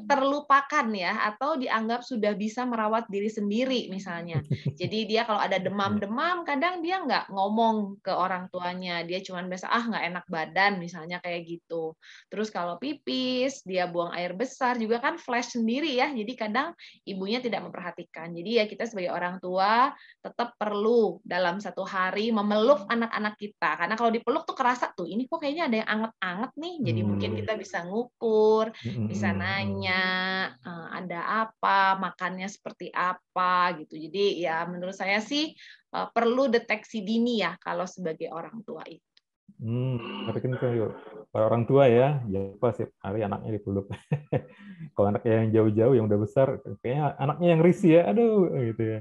terlupakan ya atau dianggap sudah bisa merawat diri sendiri misalnya. Jadi dia kalau ada demam-demam kadang dia nggak ngomong ke orang tuanya. Dia cuma biasa nggak enak badan misalnya kayak gitu. Terus kalau pipis, dia buang air besar juga kan flash sendiri ya. Jadi kadang ibunya tidak memperhatikan. Jadi ya kita sebagai orang tua tetap perlu dalam satu hari memeluk anak-anak kita. Karena kalau dipeluk tuh kerasa tuh, ini kok kayaknya ada yang anget-anget nih. Jadi mungkin kita bisa ngukur, bisa nanya, ada apa, makannya seperti apa gitu. Jadi ya menurut saya sih perlu deteksi dini ya kalau sebagai orang tua itu. Kalau orang tua ya, jangan lupa sih hari anaknya dipeluk. Kalau anaknya yang jauh-jauh yang udah besar, kayaknya anaknya yang risih ya, aduh gitu ya,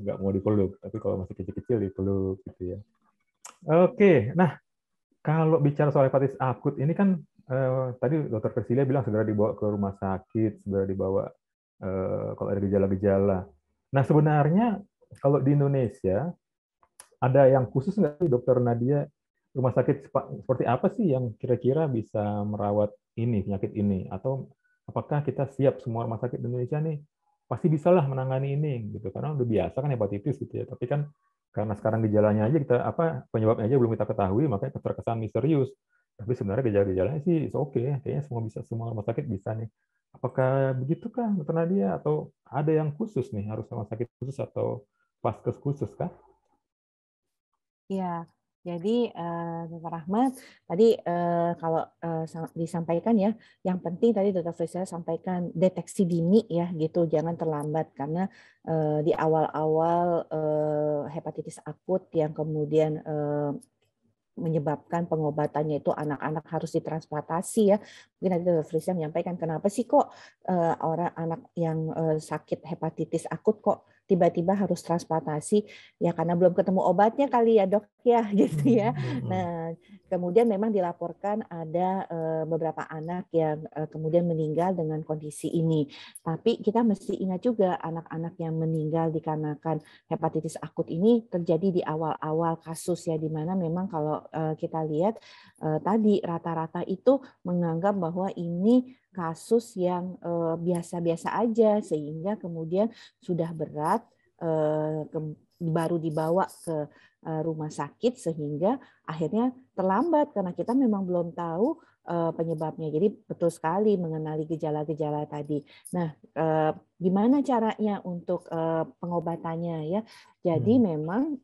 nggak mau dipeluk. Tapi kalau masih kecil-kecil dipeluk gitu ya. Oke, nah kalau bicara soal hepatitis akut ini kan tadi Dokter Persilia bilang segera dibawa ke rumah sakit, segera dibawa kalau ada gejala-gejala. Nah sebenarnya kalau di Indonesia ada yang khusus nggak sih Dokter Nadia? Rumah sakit seperti apa sih yang kira-kira bisa merawat ini penyakit ini? Atau apakah kita siap semua rumah sakit di Indonesia nih pasti bisalah menangani ini gitu? Karena udah biasa kan hepatitis gitu ya. Tapi kan karena sekarang gejalanya aja kita penyebabnya aja belum kita ketahui, makanya terkesan misterius. Tapi sebenarnya gejala-gejalanya sih oke, kayaknya semua rumah sakit bisa nih. Apakah begitukah Dokter Nadia atau ada yang khusus nih harus rumah sakit khusus atau vaskes khusus kah? Ya, jadi Dr. Rahmat tadi kalau disampaikan ya, yang penting tadi Dr. Frisel sampaikan deteksi dini ya gitu, jangan terlambat karena di awal-awal hepatitis akut yang kemudian menyebabkan pengobatannya itu anak-anak harus ditransplantasi ya. Mungkin nanti Dr. Frisel menyampaikan kenapa sih kok orang anak yang sakit hepatitis akut kok tiba-tiba harus transplantasi, ya karena belum ketemu obatnya kali ya dok ya gitu ya. Nah kemudian memang dilaporkan ada beberapa anak yang kemudian meninggal dengan kondisi ini. Tapi kita mesti ingat juga anak-anak yang meninggal dikarenakan hepatitis akut ini terjadi di awal-awal kasus ya, di mana memang kalau kita lihat tadi rata-rata itu menganggap bahwa ini kasus yang biasa-biasa aja, sehingga kemudian sudah berat baru dibawa ke rumah sakit sehingga akhirnya terlambat karena kita memang belum tahu penyebabnya. Jadi betul sekali mengenali gejala-gejala tadi. Nah, gimana caranya untuk pengobatannya ya? Jadi memang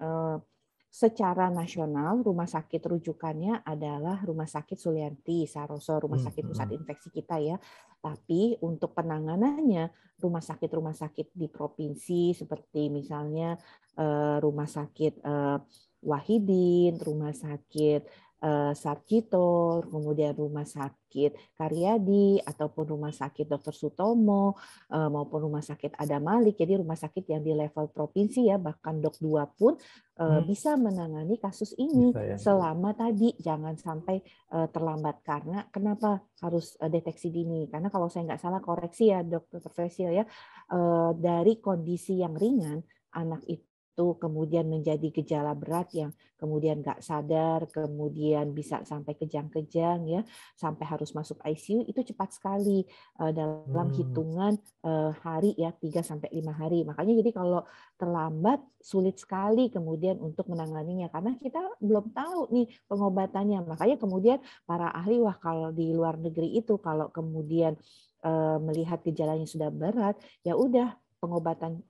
secara nasional rumah sakit rujukannya adalah Rumah Sakit Sulianti Saroso, rumah sakit pusat infeksi kita ya. Tapi untuk penanganannya rumah sakit di provinsi seperti misalnya Rumah Sakit Wahidin, Rumah Sakit Sarjito, kemudian Rumah Sakit Karyadi, ataupun Rumah Sakit Dr. Sutomo, maupun Rumah Sakit Adam Malik. Jadi rumah sakit yang di level provinsi ya, bahkan Dok 2 pun bisa menangani kasus ini selama tadi jangan sampai terlambat. Karena kenapa harus deteksi dini? Karena kalau saya nggak salah koreksi ya Dr. Fresil ya, dari kondisi yang ringan anak itu kemudian menjadi gejala berat yang kemudian nggak sadar, kemudian bisa sampai kejang-kejang ya, sampai harus masuk ICU itu cepat sekali dalam hitungan hari ya, 3-5 hari. Makanya jadi kalau terlambat sulit sekali kemudian untuk menanganinya karena kita belum tahu nih pengobatannya. Makanya kemudian para ahli kalau di luar negeri itu kalau kemudian melihat gejalanya sudah berat, ya udah pengobatan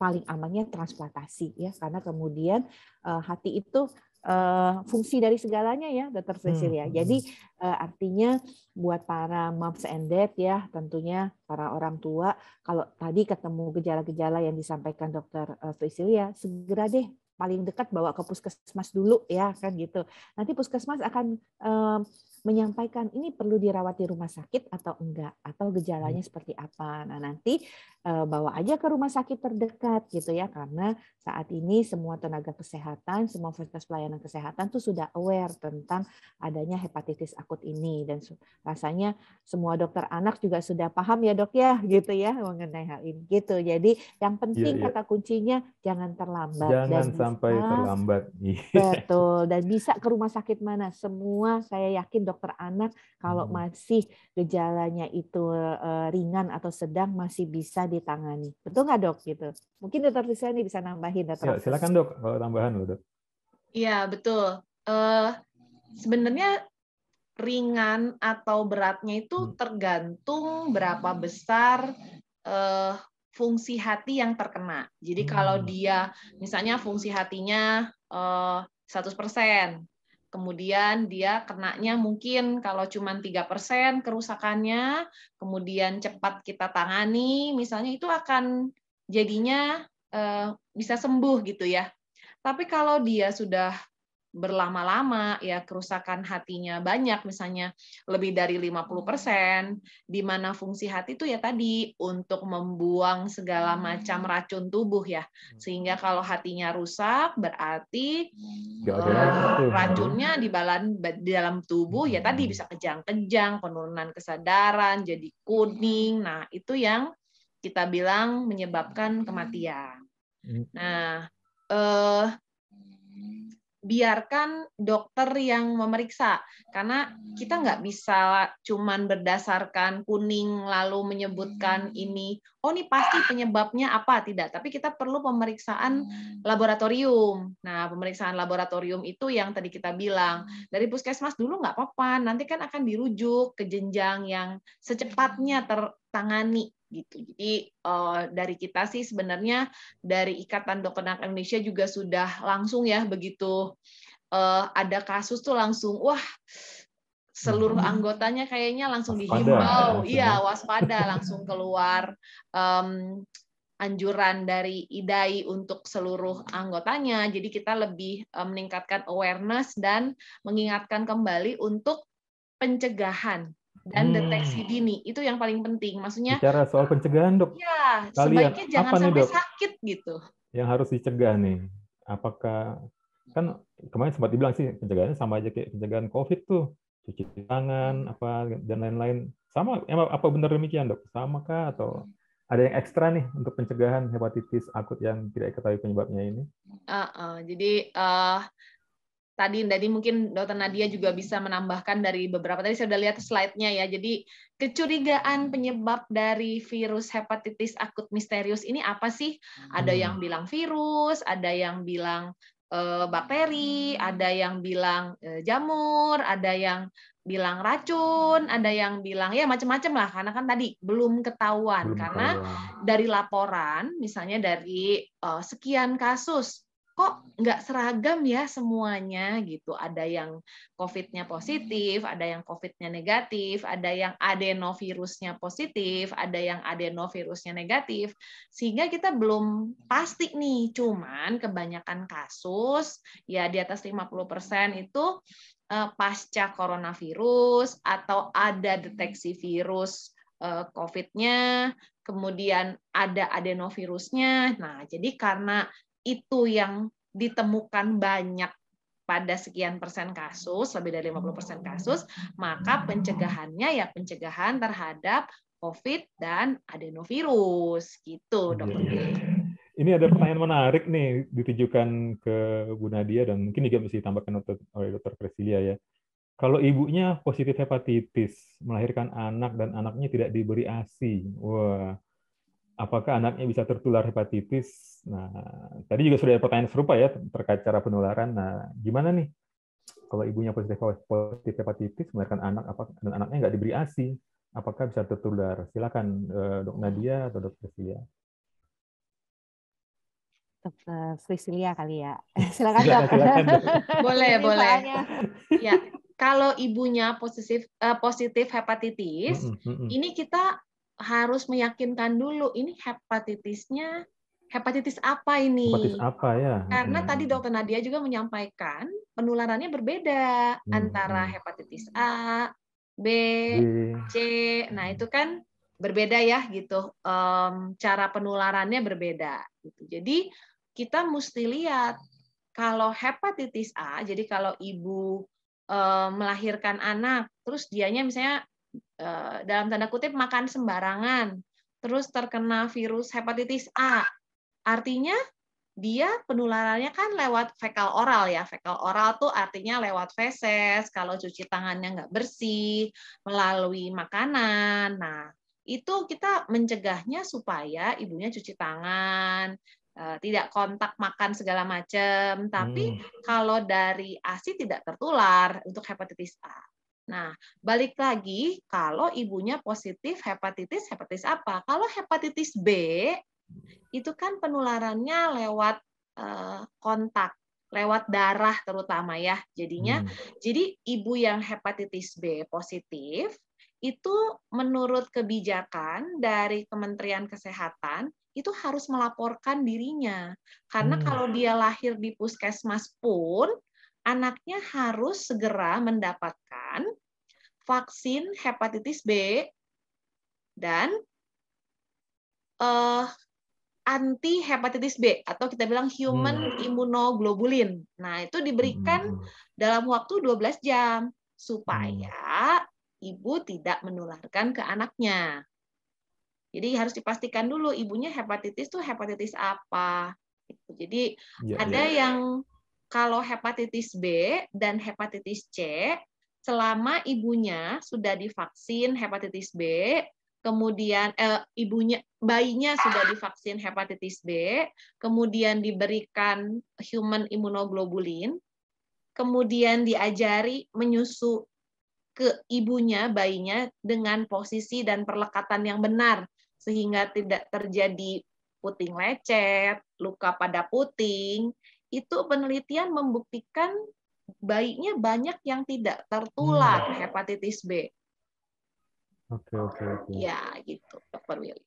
paling amannya transplantasi ya, karena kemudian hati itu fungsi dari segalanya ya, Dr. Priscilia. Jadi artinya buat para moms and dad ya, tentunya para orang tua, kalau tadi ketemu gejala-gejala yang disampaikan Dr. Priscilia, segera deh paling dekat bawa ke puskesmas dulu ya kan gitu. Nanti puskesmas akan menyampaikan ini perlu dirawat di rumah sakit atau enggak, atau gejalanya seperti apa. Nah nanti bawa aja ke rumah sakit terdekat gitu ya, karena saat ini semua tenaga kesehatan, semua fasilitas pelayanan kesehatan tuh sudah aware tentang adanya hepatitis akut ini, dan rasanya semua dokter anak juga sudah paham ya dok ya gitu ya mengenai hal ini gitu. Jadi yang penting kata kuncinya jangan terlambat, jangan dan sampai terlambat. Betul, dan bisa ke rumah sakit mana semua, saya yakin dokter anak kalau masih gejalanya itu ringan atau sedang masih bisa ditangani. Betul nggak dok gitu? Mungkin dokter Tisha ini bisa nambahin. Ya, silakan dok kalau tambahan loh dok. Iya betul. Sebenarnya ringan atau beratnya itu tergantung berapa besar fungsi hati yang terkena. Jadi kalau dia misalnya fungsi hatinya 100%, kemudian dia kenanya mungkin kalau cuma 3% kerusakannya, kemudian cepat kita tangani, misalnya itu akan jadinya bisa sembuh gitu ya. Tapi kalau dia sudah berlama-lama ya kerusakan hatinya banyak, misalnya lebih dari 50%, di mana fungsi hati itu ya tadi untuk membuang segala macam racun tubuh ya, sehingga kalau hatinya rusak berarti racunnya di dalam tubuh ya tadi bisa kejang-kejang, penurunan kesadaran, jadi kuning. Nah itu yang kita bilang menyebabkan kematian. Nah biarkan dokter yang memeriksa, karena kita nggak bisa cuman berdasarkan kuning lalu menyebutkan ini, oh ini pasti penyebabnya apa, tidak, tapi kita perlu pemeriksaan laboratorium. Nah pemeriksaan laboratorium itu yang tadi kita bilang dari puskesmas dulu nggak apa-apa, nanti kan akan dirujuk ke jenjang yang secepatnya tertangani gitu. Jadi dari kita sih sebenarnya dari Ikatan Dokter Anak Indonesia juga sudah langsung ya begitu ada kasus tuh langsung wah seluruh anggotanya kayaknya langsung dihimbau, iya waspada, langsung keluar anjuran dari IDAI untuk seluruh anggotanya. Jadi kita lebih meningkatkan awareness dan mengingatkan kembali untuk pencegahan dan deteksi dini, itu yang paling penting. Maksudnya bicara soal pencegahan dok, ya sebaiknya jangan sampai sakit gitu. Yang harus dicegah nih, apakah kan kemarin sempat dibilang sih pencegahannya sama aja kayak pencegahan COVID tuh, cuci tangan apa dan lain-lain, sama? Apa benar demikian dok? Sama kah atau ada yang ekstra nih untuk pencegahan hepatitis akut yang tidak diketahui penyebabnya ini? Jadi tadi mungkin Dr. Nadia juga bisa menambahkan dari beberapa, tadi saya sudah lihat slide-nya ya. Jadi kecurigaan penyebab dari virus hepatitis akut misterius ini apa sih? Ada yang bilang virus, ada yang bilang bakteri, ada yang bilang jamur, ada yang bilang racun, ada yang bilang ya macam-macam lah, karena kan tadi belum ketahuan. Karena dari laporan, misalnya dari sekian kasus, kok nggak seragam ya semuanya gitu. Ada yang COVID-nya positif, ada yang COVID-nya negatif, ada yang adenovirusnya positif, ada yang adenovirusnya negatif. Sehingga kita belum pasti nih, cuman kebanyakan kasus ya di atas 50% itu pasca coronavirus atau ada deteksi virus COVID-nya, kemudian ada adenovirusnya. Nah, jadi karena itu yang ditemukan banyak pada sekian persen kasus, lebih dari 50% kasus, maka pencegahannya ya pencegahan terhadap COVID dan adenovirus. Gitu, Dokter. Ini ada pertanyaan menarik nih ditujukan ke Bu Nadia dan mungkin juga mesti ditambahkan oleh Dr. Priscilia ya. Kalau ibunya positif hepatitis, melahirkan anak dan anaknya tidak diberi ASI, wah, apakah anaknya bisa tertular hepatitis? Nah, tadi juga sudah ada pertanyaan serupa ya terkait cara penularan. Nah, gimana nih kalau ibunya positif hepatitis, melahirkan anak dan anaknya nggak diberi ASI? apakah bisa tertular? Silakan Dok Nadia atau Dok Priscilia. Dokter Priscilia kali ya. Silakan Silakan, Dok. silakan, Dok. Boleh, Ini boleh. soalnya. Ya, kalau ibunya positif hepatitis, ini kita harus meyakinkan dulu ini hepatitisnya hepatitis apa Hepatitis ini. apa ya? Karena tadi Dokter Nadia juga menyampaikan penularannya berbeda antara hepatitis A, B, C. Nah, itu kan berbeda ya gitu. Cara penularannya berbeda gitu. Jadi kita mesti lihat kalau hepatitis A, jadi kalau ibu melahirkan anak, terus dianya misalnya dalam tanda kutip makan sembarangan, terus terkena virus hepatitis A, artinya dia penularannya kan lewat fekal oral ya. Fekal oral tuh artinya lewat feses, kalau cuci tangannya nggak bersih, melalui makanan. Nah, itu kita mencegahnya supaya ibunya cuci tangan, tidak kontak makan segala macam. Tapi kalau dari ASI tidak tertular untuk hepatitis A. Nah, balik lagi kalau ibunya positif hepatitis apa? Kalau hepatitis B itu kan penularannya lewat kontak, lewat darah terutama ya. Jadinya, jadi ibu yang hepatitis B positif itu menurut kebijakan dari Kementerian Kesehatan itu harus melaporkan dirinya. Karena kalau dia lahir di puskesmas pun, anaknya harus segera mendapatkan vaksin hepatitis B dan anti hepatitis B atau kita bilang human immunoglobulin. Nah, itu diberikan dalam waktu 12 jam supaya ibu tidak menularkan ke anaknya. Jadi harus dipastikan dulu ibunya hepatitis itu hepatitis apa. Jadi ada yang kalau hepatitis B dan hepatitis C selama ibunya sudah divaksin hepatitis B, kemudian bayinya sudah divaksin hepatitis B, kemudian diberikan human immunoglobulin, kemudian diajari menyusu ke ibunya, bayinya dengan posisi dan perlekatan yang benar sehingga tidak terjadi puting lecet, luka pada puting. Itu penelitian membuktikan bayinya banyak yang tidak tertular hepatitis B. Oke. Ya, gitu, Dr. Willy.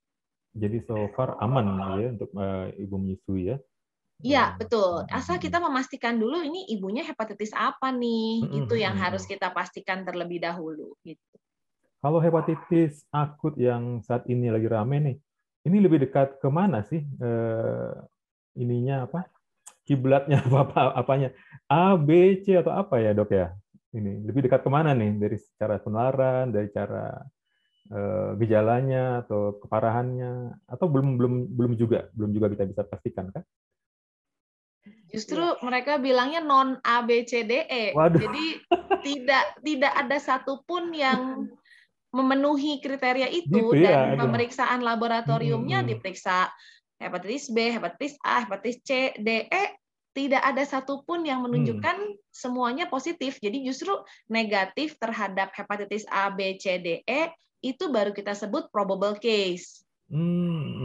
Jadi so far aman ya untuk ibu menyusui ya? Iya, betul. Asal kita memastikan dulu ini ibunya hepatitis apa nih, itu yang harus kita pastikan terlebih dahulu. Gitu. Kalau hepatitis akut yang saat ini lagi rame nih, ini lebih dekat ke mana sih ininya apa? Kiblatnya apanya? A, B, C atau apa ya dok ya? Ini lebih dekat kemana nih dari cara penularan, dari cara gejalanya atau keparahannya, atau belum juga kita bisa pastikan kan? Justru mereka bilangnya non A B C D E. Waduh. Jadi tidak ada satupun yang memenuhi kriteria itu gitu, dan ya, pemeriksaan laboratoriumnya diperiksa hepatitis B, hepatitis A, hepatitis C, D, E, tidak ada satupun yang menunjukkan semuanya positif. Jadi justru negatif terhadap hepatitis A, B, C, D, E itu baru kita sebut probable case.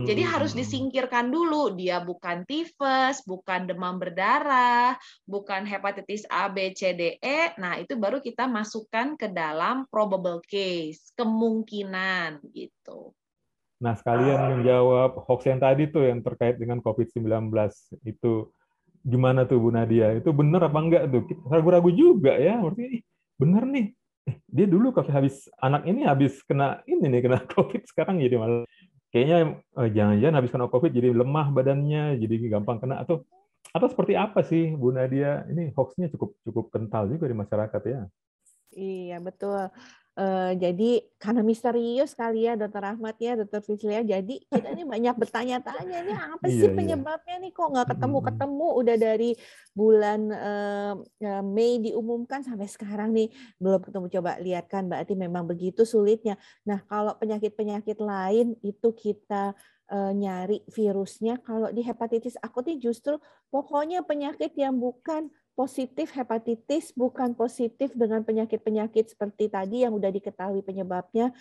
Jadi harus disingkirkan dulu, dia bukan tifus, bukan demam berdarah, bukan hepatitis A, B, C, D, E. Nah, itu baru kita masukkan ke dalam probable case, kemungkinan gitu. Nah, sekalian menjawab hoax yang tadi tuh yang terkait dengan COVID-19 itu gimana tuh Bu Nadia? Itu benar apa enggak tuh? Kita ragu-ragu juga ya, berarti benar nih. Dia dulu anak ini habis kena COVID, sekarang jadi malah kayaknya jangan-jangan habis kena COVID jadi lemah badannya, jadi gampang kena atau seperti apa sih Bu Nadia? Ini hoax-nya cukup kental juga di masyarakat ya. Iya, betul. Jadi karena misterius kali ya Dr. Ahmad ya, Dr. Priscilia. Jadi kita ini banyak bertanya-tanya, ini apa sih penyebabnya nih, kok nggak ketemu-ketemu udah dari bulan Mei diumumkan sampai sekarang nih belum ketemu. Coba lihat kan, berarti memang begitu sulitnya. Nah, kalau penyakit-penyakit lain itu kita nyari virusnya, kalau di hepatitis akut ini justru pokoknya penyakit yang bukan positif hepatitis, bukan positif dengan penyakit-penyakit seperti tadi yang udah diketahui penyebabnya,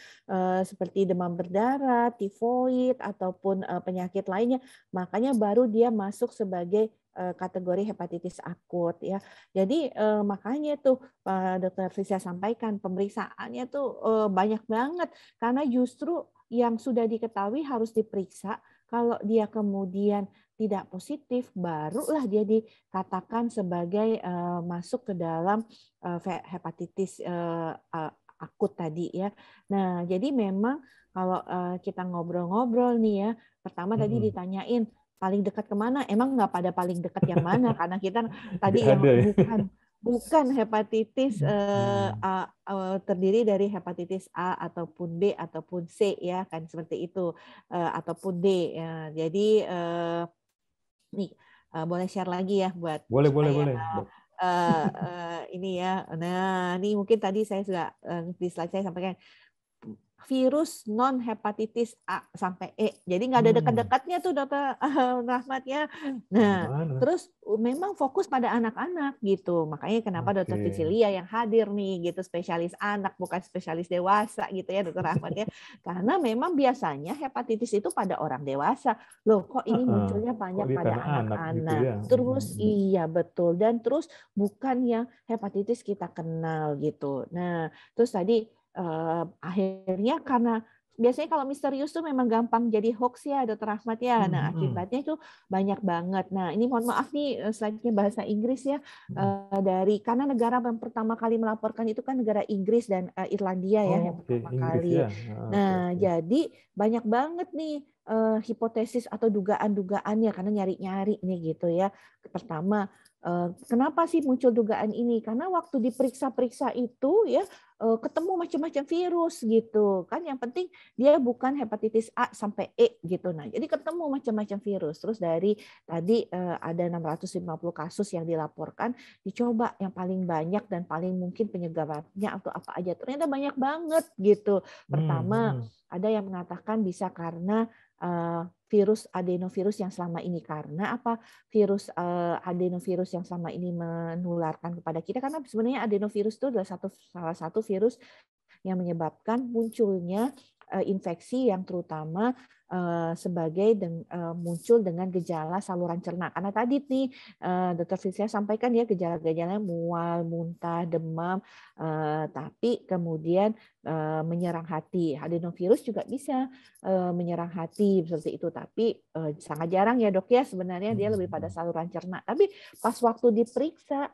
seperti demam berdarah, tifoid, ataupun penyakit lainnya. Makanya baru dia masuk sebagai kategori hepatitis akut ya. Jadi makanya tuh Pak Dr. Frisya sampaikan pemeriksaannya tuh banyak banget karena justru yang sudah diketahui harus diperiksa. Kalau dia kemudian tidak positif, barulah dia dikatakan sebagai masuk ke dalam hepatitis akut tadi ya. Nah, jadi memang kalau kita ngobrol-ngobrol nih ya, pertama tadi ditanyain paling dekat kemana? Emang nggak pada paling dekat yang mana? Karena kita tadi yang ada, ya. bukan hepatitis terdiri dari hepatitis A ataupun B ataupun C ya kan seperti itu ataupun D. Ya. Jadi nih boleh share lagi ya buat Boleh. ini ya. Nah ini mungkin tadi saya sudah di slide saya sampaikan virus non hepatitis A sampai E. Jadi nggak ada dekat-dekatnya tuh Dokter Rahmat ya. Nah, terus memang fokus pada anak-anak gitu. Makanya kenapa Dokter Vicilia yang hadir nih gitu, spesialis anak bukan spesialis dewasa gitu ya Dokter Rahmat ya. Karena memang biasanya hepatitis itu pada orang dewasa. Loh, kok ini munculnya banyak pada anak-anak. Gitu ya? Terus iya betul dan terus bukan yang hepatitis kita kenal gitu. Nah, terus tadi akhirnya karena biasanya kalau misterius tuh memang gampang jadi hoax ya Dokter Rahmat ya. Nah akibatnya itu banyak banget. Nah ini mohon maaf nih slide-nya bahasa Inggris ya dari karena negara yang pertama kali melaporkan itu kan negara Inggris dan Irlandia ya yang pertama kali. Ya. Nah jadi banyak banget nih hipotesis atau dugaan-dugaannya karena nyari-nyari nih gitu ya. Pertama kenapa sih muncul dugaan ini? Karena waktu diperiksa-periksa itu ya ketemu macam-macam virus gitu kan. Yang penting dia bukan hepatitis A sampai E gitu. Nah, jadi ketemu macam-macam virus. Terus dari tadi ada 650 kasus yang dilaporkan, dicoba yang paling banyak dan paling mungkin penyebabnya atau apa aja. Ternyata banyak banget gitu. Pertama, ada yang mengatakan bisa karena virus adenovirus yang selama ini karena apa virus adenovirus yang selama ini menularkan kepada kita karena sebenarnya adenovirus itu adalah salah satu virus yang menyebabkan munculnya infeksi yang terutama sebagai muncul dengan gejala saluran cerna. Karena tadi nih Dr. Frisya sampaikan ya gejala-gejalanya mual, muntah, demam, tapi kemudian menyerang hati. Adenovirus juga bisa menyerang hati seperti itu, tapi sangat jarang ya dok ya sebenarnya dia lebih pada saluran cerna. Tapi pas waktu diperiksa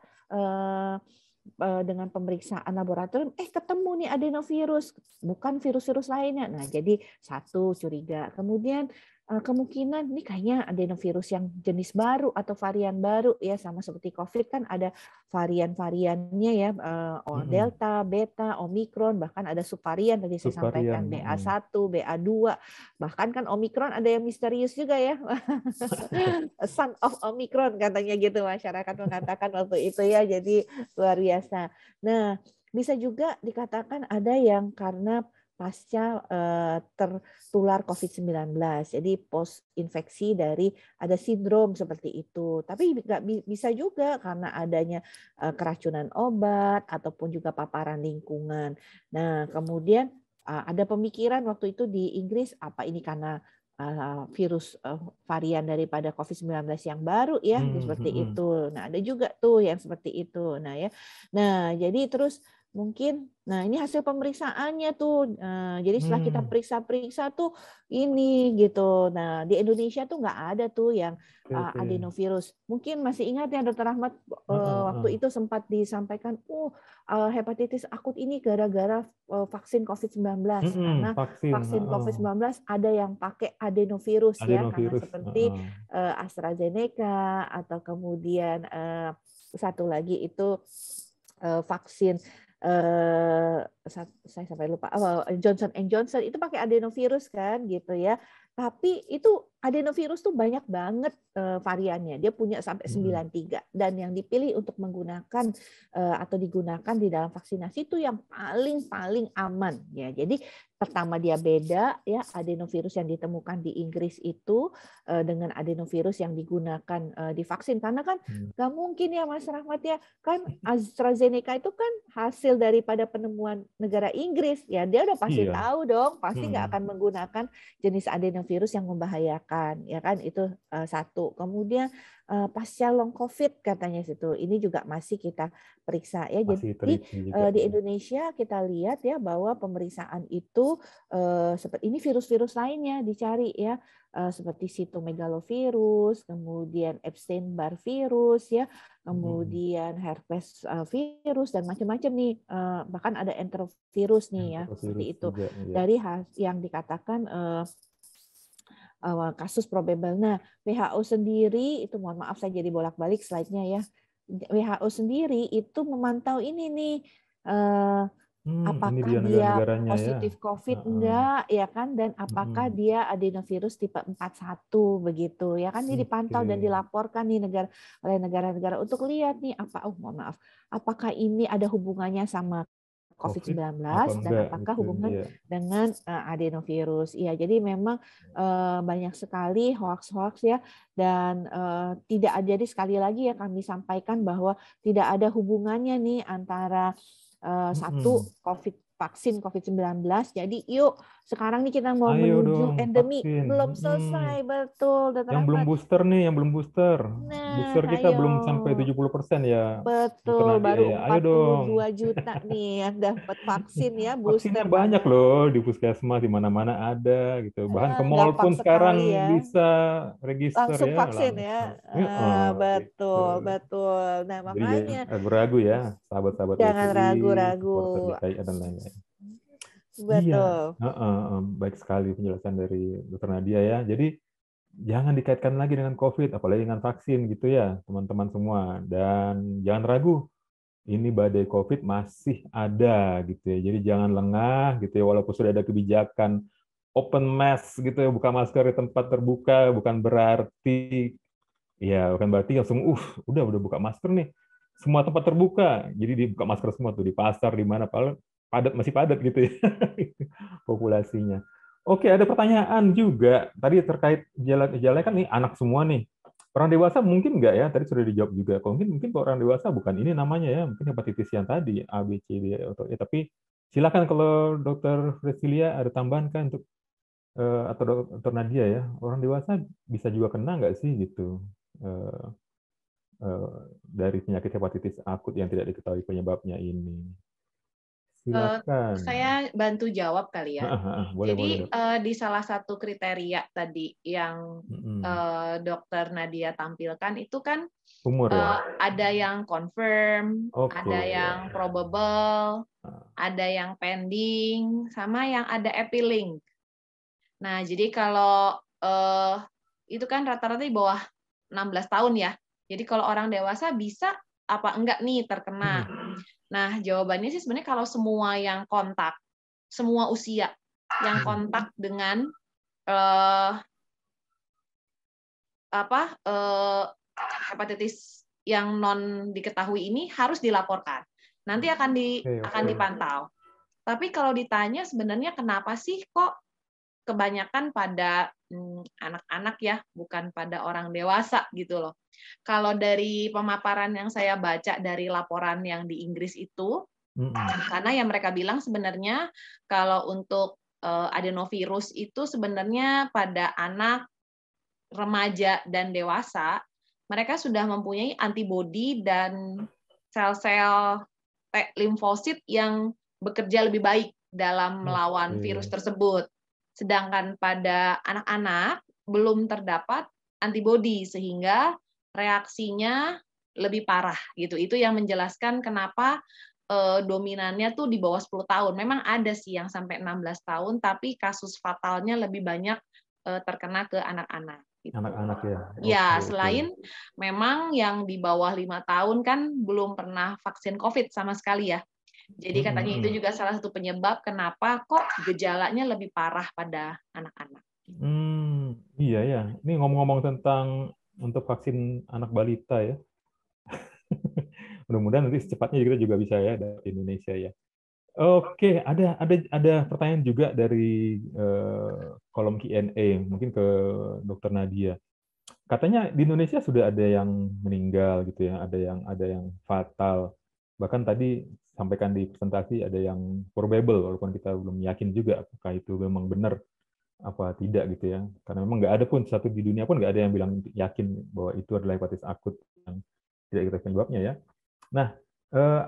dengan pemeriksaan laboratorium, ketemu nih adenovirus, bukan virus-virus lainnya. Nah, jadi satu curiga. Kemudian kemungkinan ini kayaknya adenovirus yang jenis baru atau varian baru ya sama seperti COVID kan ada varian-variannya ya Delta, Beta, Omikron, bahkan ada subvarian tadi saya sampaikan BA1, BA2, bahkan kan Omikron ada yang misterius juga ya. Son of Omikron katanya gitu masyarakat mengatakan waktu itu ya, jadi luar biasa. Nah, bisa juga dikatakan ada yang karena pasca tertular COVID-19. Jadi post infeksi dari ada sindrom seperti itu. Tapi bisa juga karena adanya keracunan obat ataupun juga paparan lingkungan. Nah, kemudian ada pemikiran waktu itu di Inggris apa ini karena virus varian daripada COVID-19 yang baru ya seperti itu. Nah, ada juga tuh yang seperti itu. Nah, ya. Nah, jadi terus mungkin ini hasil pemeriksaannya tuh. Jadi setelah kita periksa-periksa tuh ini gitu. Nah, di Indonesia tuh nggak ada tuh yang adenovirus. Mungkin masih ingat ya Dr. Rahmat waktu itu sempat disampaikan hepatitis akut ini gara-gara vaksin COVID-19 karena vaksin COVID-19 ada yang pakai adenovirus ya karena seperti AstraZeneca atau kemudian satu lagi itu vaksin saya sampai lupa Johnson & Johnson itu pakai adenovirus kan gitu ya. Tapi itu adenovirus tuh banyak banget variannya. Dia punya sampai 93 dan yang dipilih untuk menggunakan atau digunakan di dalam vaksinasi itu yang paling aman ya. Jadi pertama dia beda ya, adenovirus yang ditemukan di Inggris itu dengan adenovirus yang digunakan di vaksin, karena kan nggak mungkin ya Mas Rahmat ya, kan AstraZeneca itu kan hasil daripada penemuan negara Inggris ya, dia udah pasti tahu dong, pasti nggak akan menggunakan jenis adenovirus yang membahayakan ya kan, itu satu. Kemudian pasca long COVID katanya situ, ini juga masih kita periksa ya. Jadi di Indonesia kita lihat ya bahwa pemeriksaan itu seperti ini, virus-virus lainnya dicari ya, seperti sitomegalovirus, kemudian Epstein-Barr virus ya, kemudian herpes virus dan macam-macam nih, bahkan ada enterovirus nih ya, seperti itu juga, dari yang dikatakan kasus probable. Nah, WHO sendiri itu, mohon maaf saya jadi bolak-balik slide-nya ya. WHO sendiri itu memantau ini nih, apakah dia positif COVID enggak ya kan, dan apakah dia adenovirus tipe 41 begitu ya kan, ini dipantau dan dilaporkan nih oleh negara-negara untuk lihat nih apakah ini ada hubungannya sama COVID-19 dan apakah hubungan dengan adenovirus. Iya, jadi memang banyak sekali hoax-hoax ya, dan tidak ada, jadi sekali lagi ya kami sampaikan bahwa tidak ada hubungannya nih antara satu vaksin COVID-19. Jadi yuk sekarang nih kita mau menuju endemi, belum selesai, betul. Yang belum booster nih, yang belum booster. Nah, booster kita belum sampai 70% ya. Betul, baru 42 juta nih yang dapat vaksin ya, booster. Vaksinnya banyak loh di puskesmas, di mana-mana ada gitu. Bahkan ke mall pun sekarang bisa register langsung ya. Vaksin ya. Betul, gitu. Betul. Nah, makanya ragu-ragu ya, sahabat-sahabat. Jangan ragu-ragu. Dan lain-lain. Betul. Iya, baik sekali penjelasan dari Dr. Nadia ya. Jadi jangan dikaitkan lagi dengan COVID, apalagi dengan vaksin gitu ya, teman-teman semua. Dan jangan ragu, ini badai COVID masih ada gitu ya. Jadi jangan lengah gitu ya, walaupun sudah ada kebijakan open mask gitu ya, buka masker di tempat terbuka, bukan berarti langsung udah buka masker nih. Semua tempat terbuka, jadi dibuka masker semua tuh, di pasar, di mana masih padat gitu ya populasinya. Oke, ada pertanyaan juga tadi terkait gejala kan nih anak semua nih. Orang dewasa mungkin nggak ya? Tadi sudah dijawab juga. Kalau mungkin kalau orang dewasa bukan ini namanya ya, mungkin hepatitis yang tadi A, B, C, D, atau ya. Tapi silakan kalau Dokter Fresilia ada tambahan kan untuk atau Dokter Nadia ya. Orang dewasa bisa juga kena nggak sih gitu dari penyakit hepatitis akut yang tidak diketahui penyebabnya ini? Silakan. Saya bantu jawab kali ya. Boleh. Di salah satu kriteria tadi yang Dokter Nadia tampilkan itu kan umur ya? Ada yang confirm, ada yang probable, ada yang pending, sama yang ada epilink. Nah, jadi kalau itu kan rata-rata di bawah 16 tahun ya. Jadi kalau orang dewasa bisa apa enggak nih terkena? Nah, jawabannya sih sebenarnya kalau semua yang kontak, semua usia yang kontak dengan hepatitis yang non diketahui ini harus dilaporkan. Nanti akan dipantau. Tapi kalau ditanya sebenarnya kenapa sih kok kebanyakan pada anak-anak ya, bukan pada orang dewasa gitu loh. Kalau dari pemaparan yang saya baca dari laporan yang di Inggris itu, karena yang mereka bilang sebenarnya kalau untuk adenovirus itu sebenarnya pada anak, remaja, dan dewasa, mereka sudah mempunyai antibodi dan sel-sel T limfosit yang bekerja lebih baik dalam melawan virus tersebut. Sedangkan pada anak-anak belum terdapat antibodi sehingga reaksinya lebih parah gitu. Itu yang menjelaskan kenapa dominannya tuh di bawah 10 tahun. Memang ada sih yang sampai 16 tahun, tapi kasus fatalnya lebih banyak terkena ke anak-anak. Gitu. Anak-anak ya? Ya, selain memang yang di bawah 5 tahun kan belum pernah vaksin COVID sama sekali ya. Jadi katanya itu juga salah satu penyebab kenapa kok gejalanya lebih parah pada anak-anak. Iya ya. Ini ngomong-ngomong tentang untuk vaksin anak balita ya. Mudah-mudahan nanti secepatnya kita juga bisa ya dari Indonesia ya. Oke, ada pertanyaan juga dari kolom Q&A, mungkin ke Dokter Nadia. Katanya di Indonesia sudah ada yang meninggal gitu ya, ada yang fatal. Bahkan tadi sampaikan di presentasi ada yang probable, walaupun kita belum yakin juga apakah itu memang benar apa tidak gitu ya. Karena memang nggak ada pun satu di dunia pun nggak ada yang bilang yakin bahwa itu adalah hepatitis akut yang tidak kita penyebabnya ya. Nah,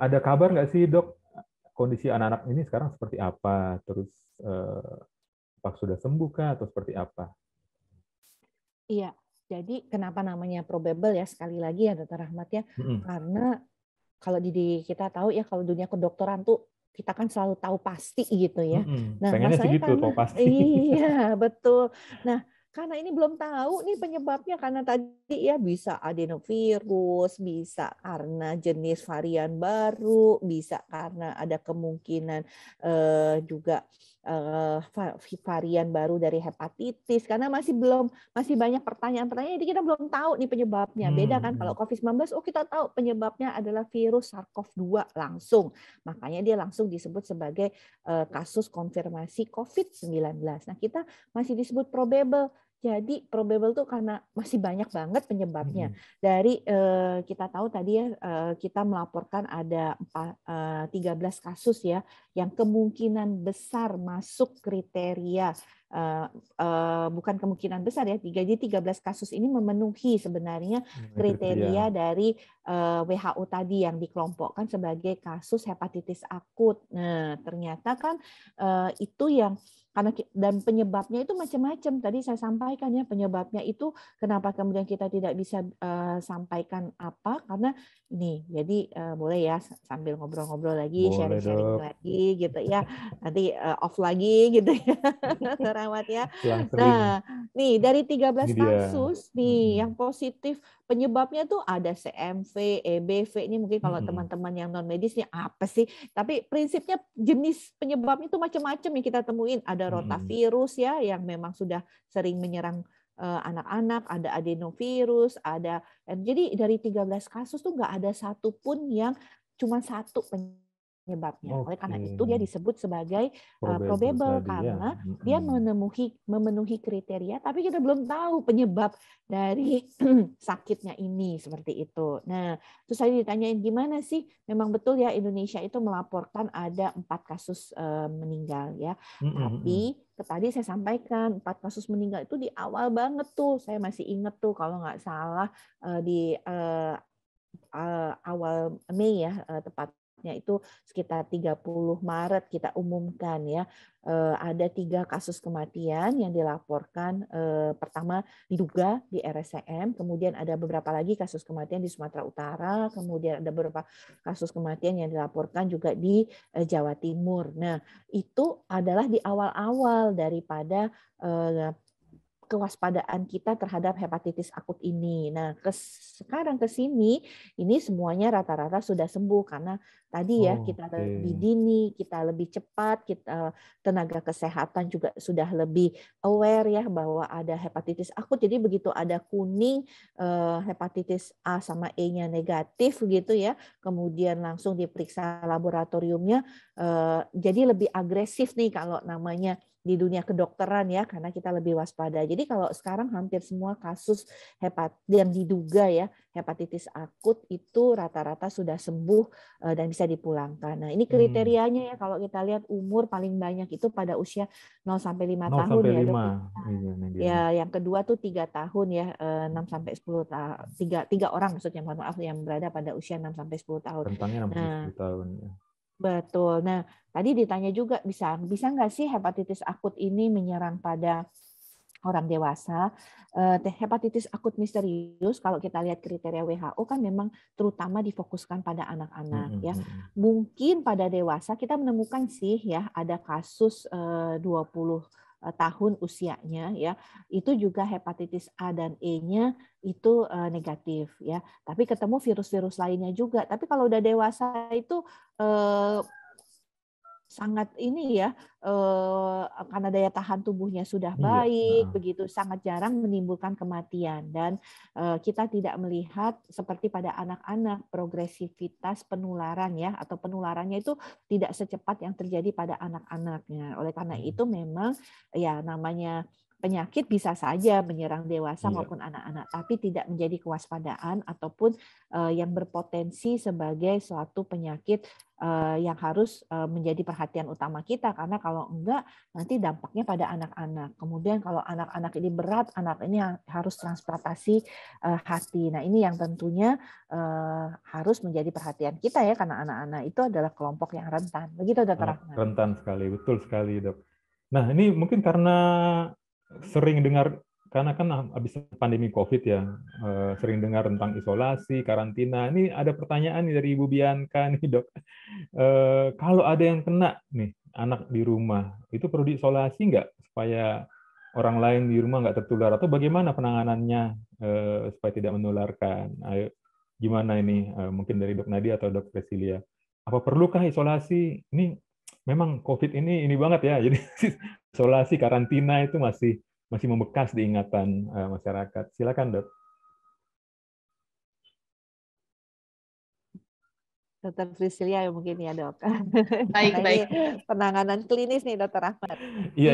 ada kabar nggak sih dok kondisi anak-anak ini sekarang seperti apa? Terus apakah sudah sembuh kah atau seperti apa? Iya, jadi kenapa namanya probable ya sekali lagi ya Dokter Rahmat ya, karena kalau di kita tahu ya kalau dunia kedokteran tuh kita kan selalu tahu pasti gitu ya. Nah, Pengennya sih masalahnya gitu, karena tahu pasti. iya betul. Nah, karena ini belum tahu nih penyebabnya karena tadi ya bisa adenovirus, bisa karena jenis varian baru, bisa karena ada kemungkinan juga varian baru dari hepatitis karena masih banyak pertanyaan-pertanyaan jadi kita belum tahu nih penyebabnya. Beda kan kalau COVID-19 kita tahu penyebabnya adalah virus SARS-CoV-2 langsung. Makanya dia langsung disebut sebagai kasus konfirmasi COVID-19. Nah, kita masih disebut probable. Jadi probable tuh karena masih banyak banget penyebabnya. Dari kita tahu tadi ya kita melaporkan ada 13 kasus ya yang kemungkinan besar masuk kriteria bukan kemungkinan besar ya, jadi 13 kasus ini memenuhi sebenarnya kriteria dari WHO tadi yang dikelompokkan sebagai kasus hepatitis akut. Nah, ternyata kan itu yang karena dan penyebabnya itu macam-macam. Tadi saya sampaikan ya penyebabnya itu kenapa kemudian kita tidak bisa sampaikan apa karena ini. Jadi boleh ya sambil ngobrol-ngobrol lagi, sharing-sharing lagi gitu ya. Nanti off lagi gitu ya. Terawat ya. Nah, nih dari 13 kasus nih yang positif penyebabnya tuh ada CMV, EBV ini mungkin kalau teman-teman yang non medis nih apa sih? Tapi prinsipnya jenis penyebabnya itu macam-macam yang kita temuin. Ada rotavirus ya yang memang sudah sering menyerang anak-anak, ada adenovirus, ada jadi dari 13 kasus tuh nggak ada satupun yang cuma satu penyebabnya. Oleh karena itu dia disebut sebagai probable karena dia memenuhi kriteria, tapi kita belum tahu penyebab dari sakitnya ini seperti itu. Nah, terus saya ditanyain gimana sih? Memang betul ya Indonesia itu melaporkan ada 4 kasus meninggal ya. Tapi tadi saya sampaikan 4 kasus meninggal itu di awal banget tuh. Saya masih ingat tuh kalau nggak salah di awal Mei ya tepatnya itu sekitar 30 Maret kita umumkan ya ada 3 kasus kematian yang dilaporkan pertama diduga di RSCM, kemudian ada beberapa lagi kasus kematian di Sumatera Utara, kemudian ada beberapa kasus kematian yang dilaporkan juga di Jawa Timur. Nah, itu adalah di awal-awal daripada kewaspadaan kita terhadap hepatitis akut ini. Nah, sekarang ke sini ini semuanya rata-rata sudah sembuh karena tadi ya kita lebih dini, kita lebih cepat, kita tenaga kesehatan juga sudah lebih aware ya bahwa ada hepatitis akut. Jadi begitu ada kuning hepatitis A sama E-nya negatif gitu ya, kemudian langsung diperiksa laboratoriumnya jadi lebih agresif nih kalau namanya di dunia kedokteran ya karena kita lebih waspada. Jadi kalau sekarang hampir semua kasus yang diduga ya hepatitis akut itu rata-rata sudah sembuh dan bisa dipulangkan. Nah, ini kriterianya ya kalau kita lihat umur paling banyak itu pada usia 0 sampai 5 tahun ya, Dok. Ya, yang kedua tuh 3 tahun ya, 6 sampai 10 tahun. 3 orang maksudnya, mohon maaf yang berada pada usia 6 sampai 10 tahun. Rentangnya 6 sampai 10 tahun ya. Betul. Nah, tadi ditanya juga bisa nggak sih hepatitis akut ini menyerang pada orang dewasa? Hepatitis akut misterius kalau kita lihat kriteria WHO kan memang terutama difokuskan pada anak-anak ya. Mungkin pada dewasa kita menemukan sih ya ada kasus 20 tahun usianya ya itu juga hepatitis A dan E-nya itu negatif ya tapi ketemu virus-virus lainnya juga tapi kalau udah dewasa itu sangat ini ya, karena daya tahan tubuhnya sudah Iya. baik, begitu sangat jarang menimbulkan kematian. Dan kita tidak melihat seperti pada anak-anak progresivitas penularan ya, atau penularannya itu tidak secepat yang terjadi pada anak-anaknya. Oleh karena itu memang ya namanya penyakit bisa saja menyerang dewasa Iya. maupun anak-anak, tapi tidak menjadi kewaspadaan ataupun yang berpotensi sebagai suatu penyakit yang harus menjadi perhatian utama kita, karena kalau enggak nanti dampaknya pada anak-anak. Kemudian kalau anak-anak ini berat, anak ini harus transplantasi hati. Nah ini yang tentunya harus menjadi perhatian kita ya, karena anak-anak itu adalah kelompok yang rentan. Begitu Dokter Ahmad. Rentan sekali, betul sekali Dok. Nah ini mungkin karena sering dengar, karena kan habis pandemi COVID ya, sering dengar tentang isolasi, karantina. Ini ada pertanyaan nih dari Ibu Bianca nih Dok. Kalau ada yang kena nih anak di rumah, itu perlu diisolasi nggak supaya orang lain di rumah nggak tertular, atau bagaimana penanganannya supaya tidak menularkan? Ayo, gimana ini? Mungkin dari Dok Nadia atau Dok Presilia. Apa perlukah isolasi? Ini memang COVID ini banget ya. Jadi isolasi, karantina itu masih membekas di ingatan masyarakat. Silakan Dok. Dokter Priscilia mungkin ya Dok. Baik, Karena baik. ini penanganan klinis nih Dokter Ahmad. Iya.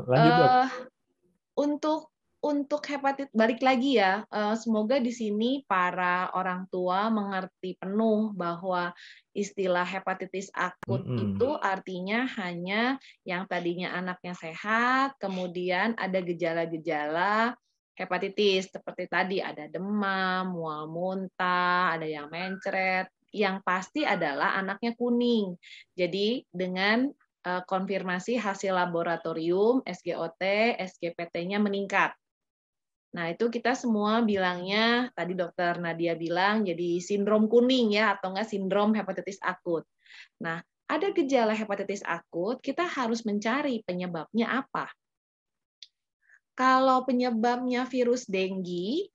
Lanjut Dok. Untuk hepatitis, balik lagi ya, semoga di sini para orang tua mengerti penuh bahwa istilah hepatitis akut itu artinya hanya yang tadinya anaknya sehat, kemudian ada gejala-gejala hepatitis, seperti tadi ada demam, mual muntah, ada yang mencret, yang pasti adalah anaknya kuning. Jadi dengan konfirmasi hasil laboratorium, SGOT, SGPT-nya meningkat. Nah, itu kita semua bilangnya, tadi Dokter Nadia bilang, jadi sindrom kuning ya, atau enggak sindrom hepatitis akut. Nah, ada gejala hepatitis akut, kita harus mencari penyebabnya apa. Kalau penyebabnya virus denggi,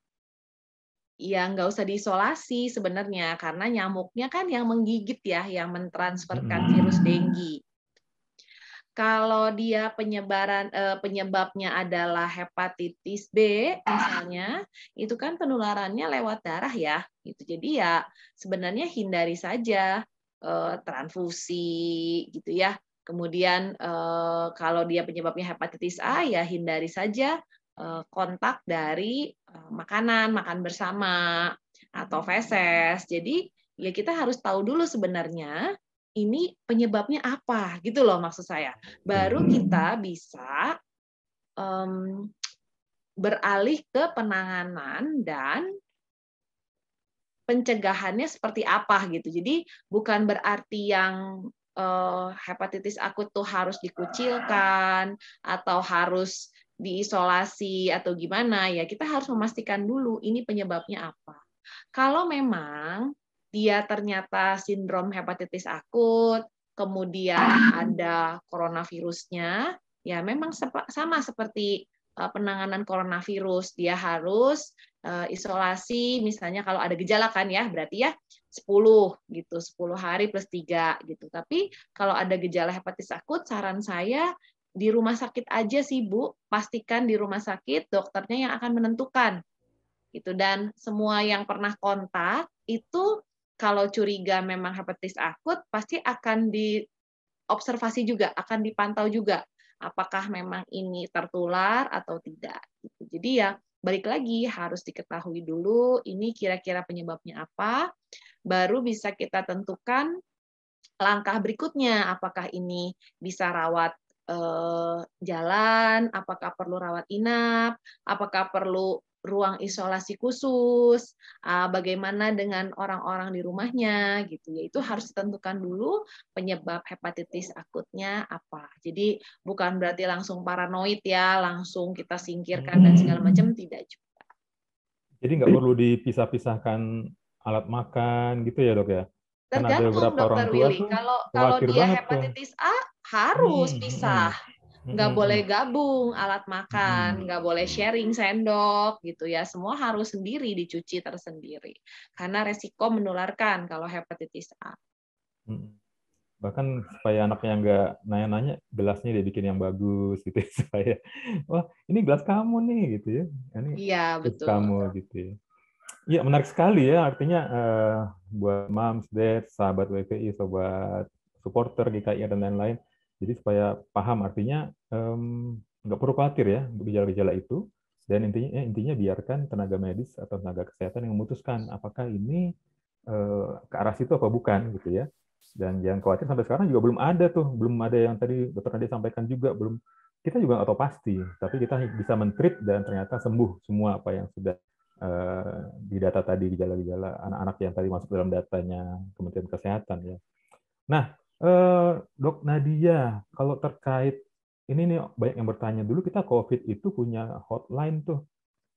ya nggak usah diisolasi sebenarnya, karena nyamuknya kan yang menggigit ya, yang mentransferkan virus denggi. Kalau dia penyebabnya adalah hepatitis B misalnya, itu kan penularannya lewat darah ya. Gitu. Jadi ya sebenarnya hindari saja transfusi gitu ya. Kemudian kalau dia penyebabnya hepatitis A ya hindari saja kontak dari makan bersama atau feses. Jadi ya kita harus tahu dulu sebenarnya ini penyebabnya apa gitu loh maksud saya. Baru kita bisa beralih ke penanganan dan pencegahannya seperti apa gitu. Jadi bukan berarti yang hepatitis akut tuh harus dikucilkan atau harus diisolasi atau gimana ya. Kita harus memastikan dulu ini penyebabnya apa. Kalau memang dia ternyata sindrom hepatitis akut, kemudian ada coronavirusnya, ya memang sama seperti penanganan coronavirus, dia harus isolasi, misalnya kalau ada gejala kan ya, berarti ya 10 gitu, 10 hari plus 3 gitu. Tapi kalau ada gejala hepatitis akut, saran saya di rumah sakit aja sih Bu, pastikan di rumah sakit dokternya yang akan menentukan. Gitu. Dan semua yang pernah kontak itu kalau curiga memang hepatitis akut pasti akan diobservasi juga, akan dipantau juga apakah memang ini tertular atau tidak. Gitu. Jadi ya balik lagi harus diketahui dulu ini kira-kira penyebabnya apa, baru bisa kita tentukan langkah berikutnya, apakah ini bisa rawat jalan, apakah perlu rawat inap, apakah perlu ruang isolasi khusus, bagaimana dengan orang-orang di rumahnya, gitu ya. Itu harus ditentukan dulu penyebab hepatitis akutnya apa. Jadi bukan berarti langsung paranoid ya, langsung kita singkirkan dan segala macam, tidak juga. Jadi nggak perlu dipisah-pisahkan alat makan gitu ya Dok ya? Kan ada Tergantung beberapa orang Dokter tua Willy. tuh Kalau khawatir dia banget hepatitis A harus pisah. Nggak boleh gabung alat makan, nggak boleh sharing sendok gitu ya. Semua harus sendiri dicuci tersendiri. Karena resiko menularkan kalau hepatitis A. Bahkan supaya anaknya nggak nanya-nanya, gelasnya dia bikin yang bagus gitu ya, supaya wah ini gelas kamu nih gitu ya, ini Iya, gelas betul. kamu gitu ya. Iya menarik sekali ya, artinya buat moms, dad, sahabat WPI, sobat supporter GKI dan lain-lain, jadi supaya paham artinya nggak perlu khawatir ya gejala-gejala itu, dan intinya biarkan tenaga medis atau tenaga kesehatan yang memutuskan apakah ini ke arah situ apa bukan gitu ya. Dan jangan khawatir, sampai sekarang juga belum ada yang tadi dokter Nadia sampaikan juga, belum, kita juga nggak tahu pasti, tapi kita bisa men-treat dan ternyata sembuh semua apa yang sudah di data tadi, gejala-gejala anak-anak yang tadi masuk dalam datanya Kementerian Kesehatan ya. Nah, Dok Nadia, kalau terkait ini nih banyak yang bertanya, dulu kita COVID itu punya hotline tuh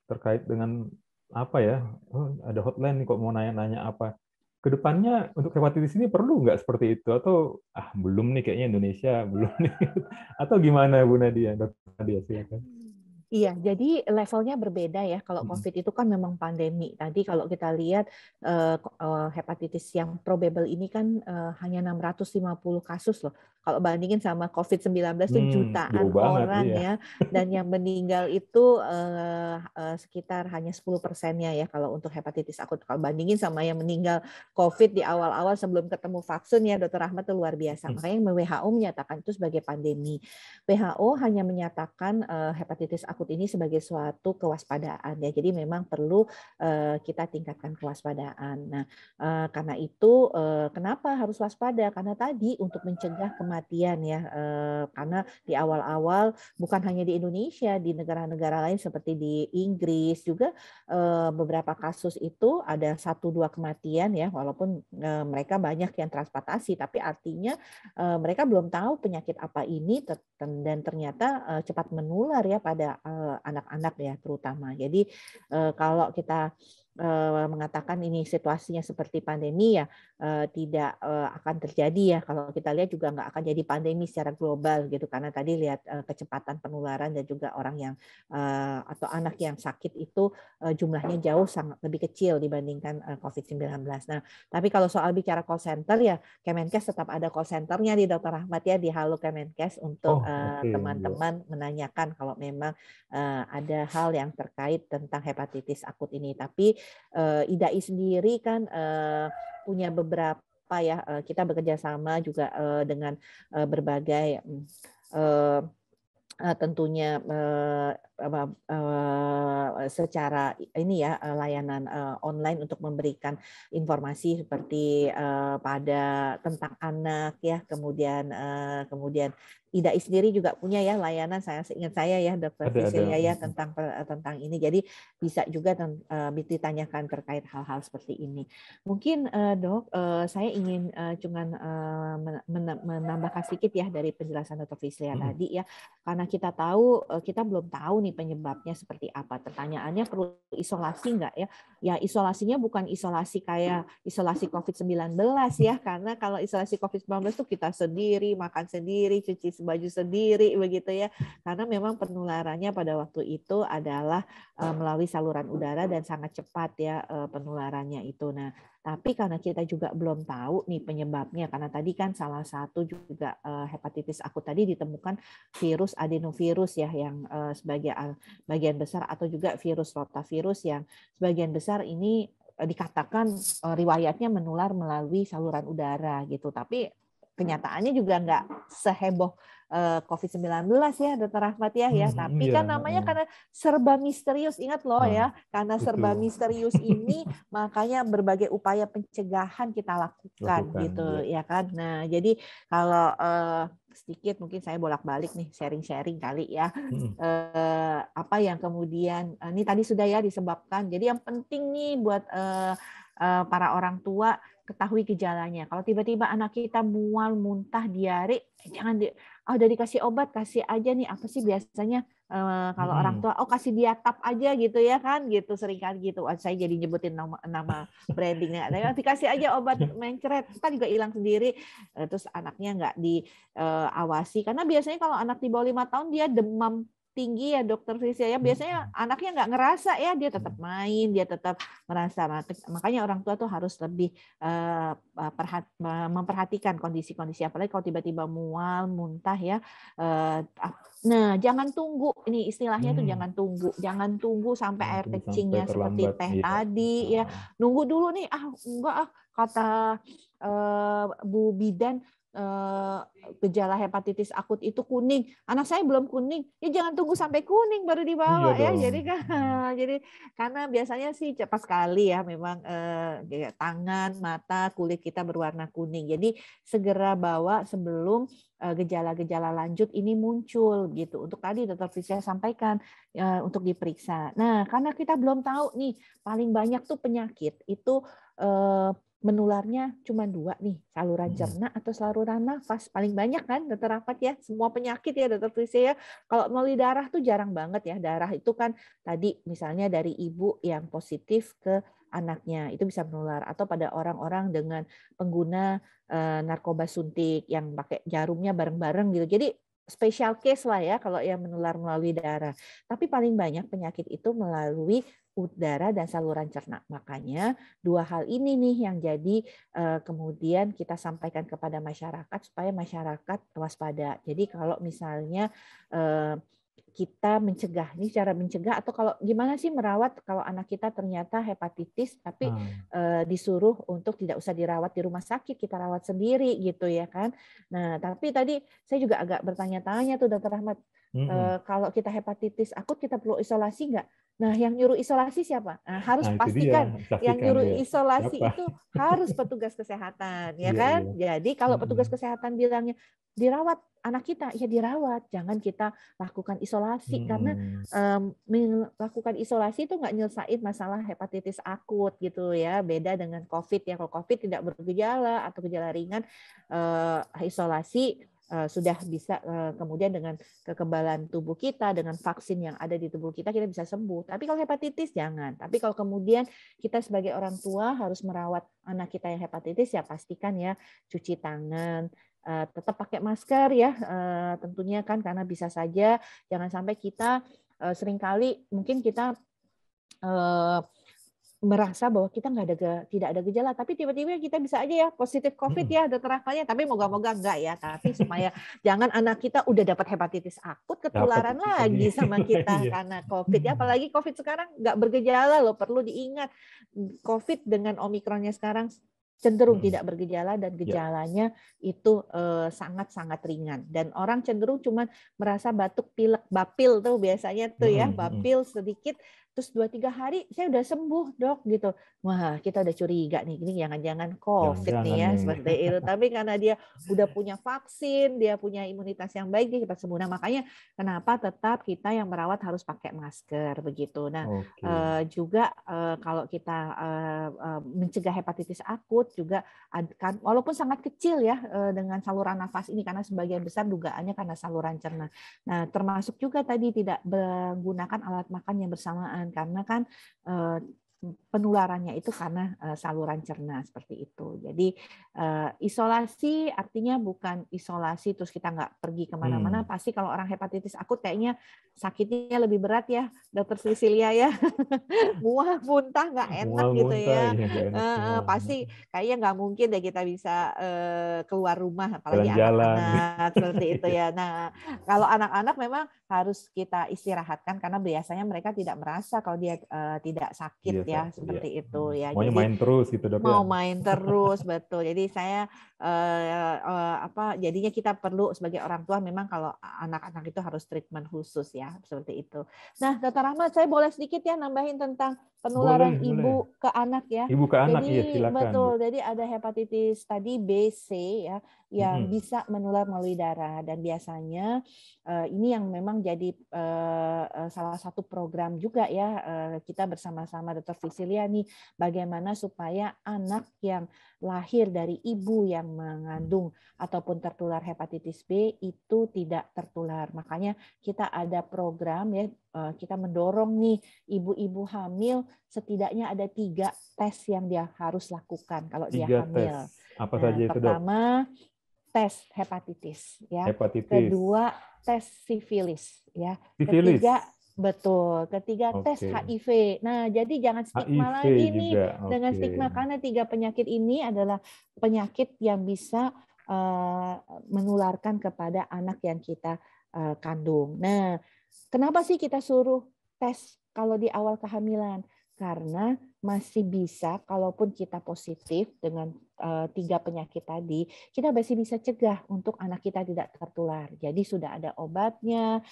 terkait dengan apa ya? Oh, ada hotline nih kok mau nanya-nanya apa. Kedepannya untuk hepatitis ini perlu nggak seperti itu, atau belum nih kayaknya Indonesia belum nih, atau gimana Bu Nadia? Dokter Nadia silakan. Iya, jadi levelnya berbeda ya. Kalau COVID itu kan memang pandemi. Tadi kalau kita lihat hepatitis yang probable ini kan hanya 650 kasus loh. Kalau bandingin sama COVID-19 itu jutaan jauh banget, orang iya. ya. Dan yang meninggal itu sekitar hanya 10%-nya ya kalau untuk hepatitis akut. Kalau bandingin sama yang meninggal COVID di awal-awal sebelum ketemu vaksin ya, Dr. Ahmad, itu luar biasa. Makanya WHO menyatakan itu sebagai pandemi. WHO hanya menyatakan hepatitis akut ini sebagai suatu kewaspadaan ya. Jadi memang perlu kita tingkatkan kewaspadaan. Nah, karena itu kenapa harus waspada? Karena tadi untuk mencegah kematian ya. Karena di awal-awal bukan hanya di Indonesia, di negara-negara lain seperti di Inggris juga beberapa kasus itu ada 1-2 kematian ya, walaupun mereka banyak yang transplantasi, tapi artinya mereka belum tahu penyakit apa ini dan ternyata cepat menular ya pada anak-anak ya terutama. Jadi kalau kita mengatakan ini situasinya seperti pandemi ya tidak akan terjadi ya. Kalau kita lihat juga nggak akan jadi pandemi secara global gitu, karena tadi lihat kecepatan penularan dan juga orang yang atau anak yang sakit itu jumlahnya jauh sangat lebih kecil dibandingkan COVID-19. Nah, tapi kalau soal bicara call center ya Kemenkes tetap ada call centernya di Dr. Ahmad ya, di Halo Kemenkes untuk teman-teman menanyakan kalau memang ada hal yang terkait tentang hepatitis akut ini. Tapi IDAI sendiri kan punya beberapa ya, kita bekerja sama juga dengan berbagai tentunya secara ini ya layanan online untuk memberikan informasi seperti pada tentang anak ya, kemudian IDAI sendiri juga punya ya layanan, ingat saya ya Dr. Fisilia ya tentang ini, jadi bisa juga ditanyakan terkait hal-hal seperti ini. Mungkin Dok, saya ingin cuman menambahkan sedikit ya dari penjelasan Dr. Fisilia tadi ya, karena kita tahu kita belum tahu nih penyebabnya seperti apa. Pertanyaannya perlu isolasi nggak ya? Ya isolasinya bukan isolasi kayak isolasi COVID-19 ya, karena kalau isolasi COVID-19 itu kita sendiri, makan sendiri, cuci baju sendiri begitu ya, karena memang penularannya pada waktu itu adalah melalui saluran udara dan sangat cepat ya penularannya itu. Nah, tapi karena kita juga belum tahu nih penyebabnya, karena tadi kan salah satu juga hepatitis akut tadi ditemukan virus adenovirus ya, yang bagian besar, atau juga virus rotavirus yang sebagian besar ini dikatakan riwayatnya menular melalui saluran udara gitu. Tapi kenyataannya juga nggak seheboh COVID-19 ya, Dr. Ahmad ya. Tapi kan namanya karena serba misterius, ingat loh ya, karena serba misterius ini makanya berbagai upaya pencegahan kita lakukan gitu ya kan. Nah, jadi kalau sedikit mungkin saya bolak-balik nih sharing-sharing kali ya. Apa yang kemudian ini tadi sudah ya disebabkan. Jadi yang penting nih buat para orang tua ketahui gejalanya. Kalau tiba-tiba anak kita mual, muntah, diare, jangan udah dikasih obat, kasih aja nih apa sih biasanya kalau orang tua, kasih dia tap aja gitu ya kan, gitu seringkali gitu. Saya jadi nyebutin nama brandingnya. Dikasih aja obat mencret, kita juga hilang sendiri. Terus anaknya nggak diawasi, karena biasanya kalau anak di bawah 5 tahun dia demam tinggi ya Dokter Felicia ya. Biasanya anaknya nggak ngerasa ya, dia tetap main, dia tetap merasa. Makanya orang tua tuh harus lebih memperhatikan kondisi-kondisi, apalagi kalau tiba-tiba mual, muntah ya. Nah, jangan tunggu, ini istilahnya tuh jangan tunggu sampai air kencingnya seperti teh tadi ya. Nunggu dulu nih, enggak kata Bu Bidan, gejala hepatitis akut itu kuning, anak saya belum kuning, ya jangan tunggu sampai kuning baru dibawa ya. Jadi karena biasanya sih cepat sekali ya memang tangan, mata, kulit kita berwarna kuning. Jadi segera bawa sebelum gejala-gejala lanjut ini muncul gitu. Untuk tadi Dr. Felicia sampaikan untuk diperiksa. Nah, karena kita belum tahu nih paling banyak tuh penyakit itu menularnya cuma 2 nih, saluran cerna atau saluran nafas. Paling banyak kan Dokter Rahmat ya, semua penyakit ya Dokter Felicia ya. Kalau melalui darah tuh jarang banget ya. Darah itu kan tadi misalnya dari ibu yang positif ke anaknya itu bisa menular, atau pada orang-orang dengan pengguna narkoba suntik yang pakai jarumnya bareng-bareng gitu. Jadi special case lah ya kalau yang menular melalui darah. Tapi paling banyak penyakit itu melalui udara dan saluran cerna. Makanya 2 hal ini nih yang jadi kemudian kita sampaikan kepada masyarakat supaya masyarakat waspada. Jadi kalau misalnya kita mencegah, ini cara mencegah, atau kalau gimana sih merawat kalau anak kita ternyata hepatitis tapi disuruh untuk tidak usah dirawat di rumah sakit, kita rawat sendiri gitu ya kan. Nah, tapi tadi saya juga agak bertanya-tanya tuh Dokter Rahmat, kalau kita hepatitis akut kita perlu isolasi nggak? Nah, yang nyuruh isolasi siapa? Nah, harus pastikan yang nyuruh isolasi itu harus petugas kesehatan, ya kan? Jadi kalau petugas kesehatan bilangnya dirawat anak kita, ya dirawat. Jangan kita lakukan isolasi karena melakukan isolasi itu nggak nyelesain masalah hepatitis akut gitu ya. Beda dengan COVID ya. Kalau COVID tidak bergejala atau gejala ringan, isolasi sudah bisa kemudian dengan kekebalan tubuh kita, dengan vaksin yang ada di tubuh kita bisa sembuh. Tapi kalau hepatitis jangan. Tapi kalau kemudian kita sebagai orang tua harus merawat anak kita yang hepatitis, ya pastikan ya cuci tangan, tetap pakai masker ya tentunya kan, karena bisa saja jangan sampai kita seringkali mungkin kita merasa bahwa kita tidak ada gejala, tapi tiba-tiba kita bisa aja ya positif COVID ya Dokter Rahmatnya, tapi moga-moga enggak ya. Tapi supaya jangan anak kita udah dapat hepatitis akut ketularan lagi sama kita karena COVID ya. Apalagi COVID sekarang nggak bergejala loh, perlu diingat COVID dengan Omikronnya sekarang cenderung tidak bergejala dan gejalanya itu sangat-sangat ringan, dan orang cenderung cuma merasa batuk pilek bapil tuh biasanya tuh ya, bapil sedikit terus 2-3 hari saya udah sembuh dok gitu. Wah, kita udah curiga nih, ini jangan-jangan COVID nih ya seperti itu. Tapi karena dia udah punya vaksin, dia punya imunitas yang baik, dia cepat sembuh. Nah, makanya kenapa tetap kita yang merawat harus pakai masker begitu. Nah, juga kalau kita mencegah hepatitis akut juga kan, walaupun sangat kecil ya dengan saluran nafas ini, karena sebagian besar dugaannya karena saluran cerna. Nah, termasuk juga tadi tidak menggunakan alat makan yang bersamaan, karena kan penularannya itu karena saluran cerna seperti itu. Jadi isolasi artinya bukan isolasi terus kita nggak pergi kemana-mana. Pasti kalau orang hepatitis akut kayaknya sakitnya lebih berat ya, Dokter Cecilia ya. Mual, muntah nggak enak gitu ya. Pasti kayaknya nggak mungkin deh kita bisa keluar rumah, apalagi anak-anak seperti itu ya. Nah, kalau anak-anak memang harus kita istirahatkan karena biasanya mereka tidak merasa kalau dia tidak sakit ya, seperti itu ya. Maunya main terus gitu dok. Mau main terus, betul. Jadi saya jadinya kita perlu sebagai orang tua memang kalau anak-anak itu harus treatment khusus ya, seperti itu. Nah, Dokter Rahmat, saya boleh sedikit ya nambahin tentang penularan ibu ke anak ya. Ibu ke anak, jadi, iya silakan. Betul, jadi ada hepatitis tadi B, C ya, yang bisa menular melalui darah, dan biasanya ini yang memang jadi salah satu program juga ya, kita bersama-sama Dr. Cecilia nih, bagaimana supaya anak yang lahir dari ibu yang mengandung ataupun tertular hepatitis B itu tidak tertular. Makanya kita ada program ya, kita mendorong nih ibu-ibu hamil setidaknya ada 3 tes yang dia harus lakukan kalau dia hamil. Apa saja itu, pertama, dok? tes hepatitis ya. Hepatitis. Kedua tes sifilis ya. Sifilis. Ketiga betul. Ketiga tes Oke. HIV. Nah, jadi jangan stigma HIV lagi nih juga. dengan Oke. stigma karena 3 penyakit ini adalah penyakit yang bisa menularkan kepada anak yang kita kandung. Nah, kenapa sih kita suruh tes kalau di awal kehamilan? Karena masih bisa, kalaupun kita positif dengan 3 penyakit tadi, kita masih bisa cegah untuk anak kita tidak tertular. Jadi sudah ada obatnya,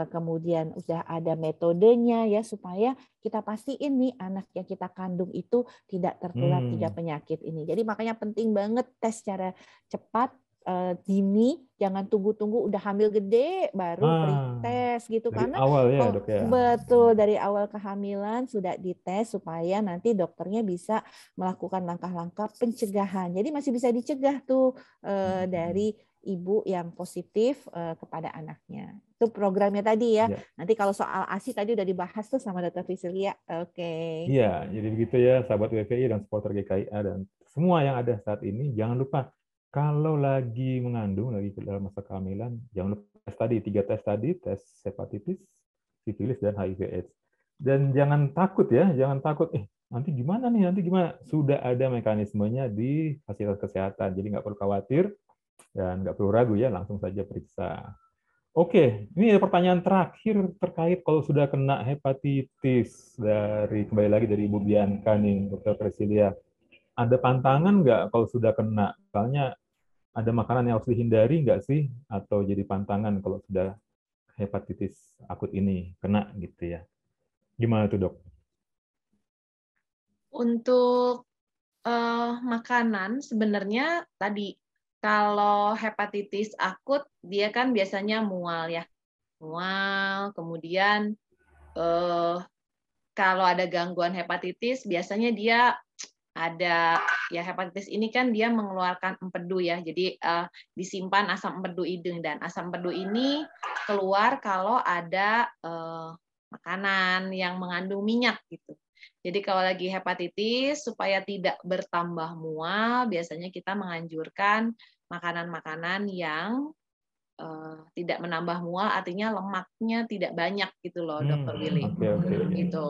kemudian sudah ada metodenya ya supaya kita pastiin nih anak yang kita kandung itu tidak tertular 3 penyakit ini. Jadi makanya penting banget tes secara cepat, dini, jangan tunggu-tunggu udah hamil gede baru pre-tes gitu. Dari Karena awal ya dok ya. betul, dari awal kehamilan sudah dites supaya nanti dokternya bisa melakukan langkah-langkah pencegahan. Jadi masih bisa dicegah tuh dari ibu yang positif kepada anaknya. Itu programnya tadi ya. Nanti kalau soal ASI tadi udah dibahas tuh sama Dr. Priscilia. Oke. Iya, jadi begitu ya sahabat WPI dan supporter GKIA dan semua yang ada saat ini, jangan lupa kalau lagi mengandung, lagi dalam masa kehamilan, jangan lupa tes tadi, 3 tes tadi, tes hepatitis, sifilis, dan HIV/AIDS. Dan jangan takut ya, jangan takut, nanti gimana nih, nanti gimana? Sudah ada mekanismenya di fasilitas kesehatan, jadi nggak perlu khawatir dan nggak perlu ragu ya, langsung saja periksa. Oke, ini ada pertanyaan terakhir terkait kalau sudah kena hepatitis, kembali lagi dari Ibu Bianca nih, Dr. Priscilia. Ada pantangan nggak kalau sudah kena? Misalnya ada makanan yang harus dihindari nggak sih? Atau jadi pantangan kalau sudah hepatitis akut ini kena gitu ya? Gimana tuh dok? Untuk makanan sebenarnya tadi kalau hepatitis akut dia kan biasanya mual ya. Mual, kemudian kalau ada gangguan hepatitis biasanya dia ada ya hepatitis ini kan dia mengeluarkan empedu ya. Jadi disimpan asam empedu hidung dan asam empedu ini keluar kalau ada makanan yang mengandung minyak gitu. Jadi kalau lagi hepatitis supaya tidak bertambah mual biasanya kita menganjurkan makanan-makanan yang tidak menambah mual, artinya lemaknya tidak banyak gitu loh, Dr. Willy. Gitu.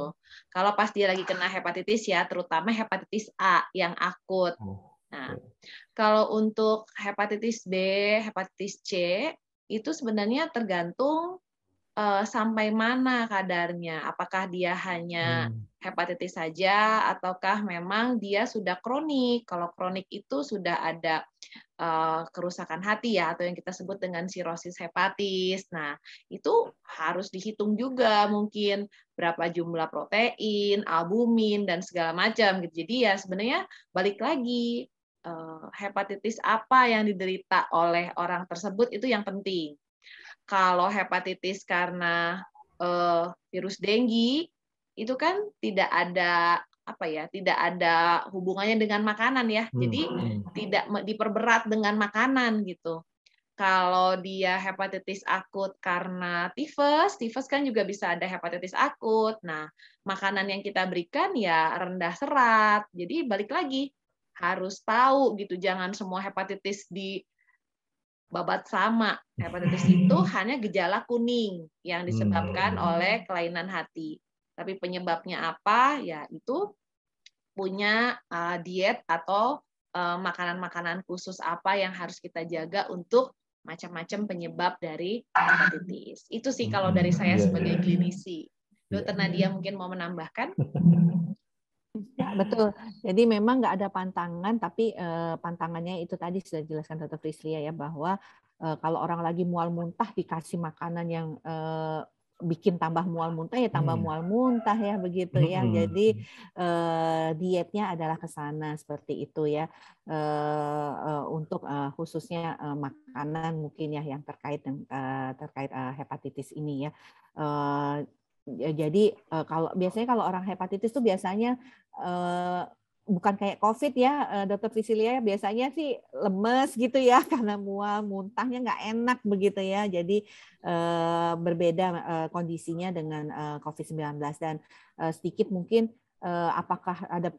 Kalau pas dia lagi kena hepatitis ya, terutama hepatitis A yang akut. Nah, kalau untuk hepatitis B, hepatitis C, itu sebenarnya tergantung sampai mana kadarnya. Apakah dia hanya hepatitis saja, ataukah memang dia sudah kronik. Kalau kronik itu sudah ada kerusakan hati ya, atau yang kita sebut dengan sirosis hepatis. Nah, itu harus dihitung juga mungkin berapa jumlah protein, albumin, dan segala macam. Jadi ya sebenarnya balik lagi, hepatitis apa yang diderita oleh orang tersebut itu yang penting. Kalau hepatitis karena virus denggi, itu kan tidak ada tidak ada hubungannya dengan makanan ya. Jadi tidak diperberat dengan makanan gitu. Kalau dia hepatitis akut karena tifus kan juga bisa ada hepatitis akut. Nah, makanan yang kita berikan ya rendah serat. Jadi balik lagi harus tahu gitu, jangan semua hepatitis dibabat sama. Hepatitis itu hanya gejala kuning yang disebabkan oleh kelainan hati. Tapi penyebabnya apa? Ya itu punya diet atau makanan-makanan khusus apa yang harus kita jaga untuk macam-macam penyebab dari hepatitis. Itu sih kalau dari saya sebagai klinisi. Dokter Nadia mungkin mau menambahkan? Ya, betul. Jadi memang nggak ada pantangan, tapi pantangannya itu tadi sudah dijelaskan Dr. Priscilia ya, bahwa kalau orang lagi mual muntah dikasih makanan yang bikin tambah mual muntah ya tambah mual muntah ya begitu ya. Jadi dietnya adalah ke sana seperti itu ya. Untuk khususnya makanan mungkin ya yang terkait hepatitis ini ya. Jadi biasanya kalau orang hepatitis tuh biasanya bukan kayak COVID ya, Dr. Priscilia, biasanya sih lemes gitu ya karena mual, muntahnya nggak enak begitu ya. Jadi berbeda kondisinya dengan COVID-19 dan sedikit mungkin apakah ada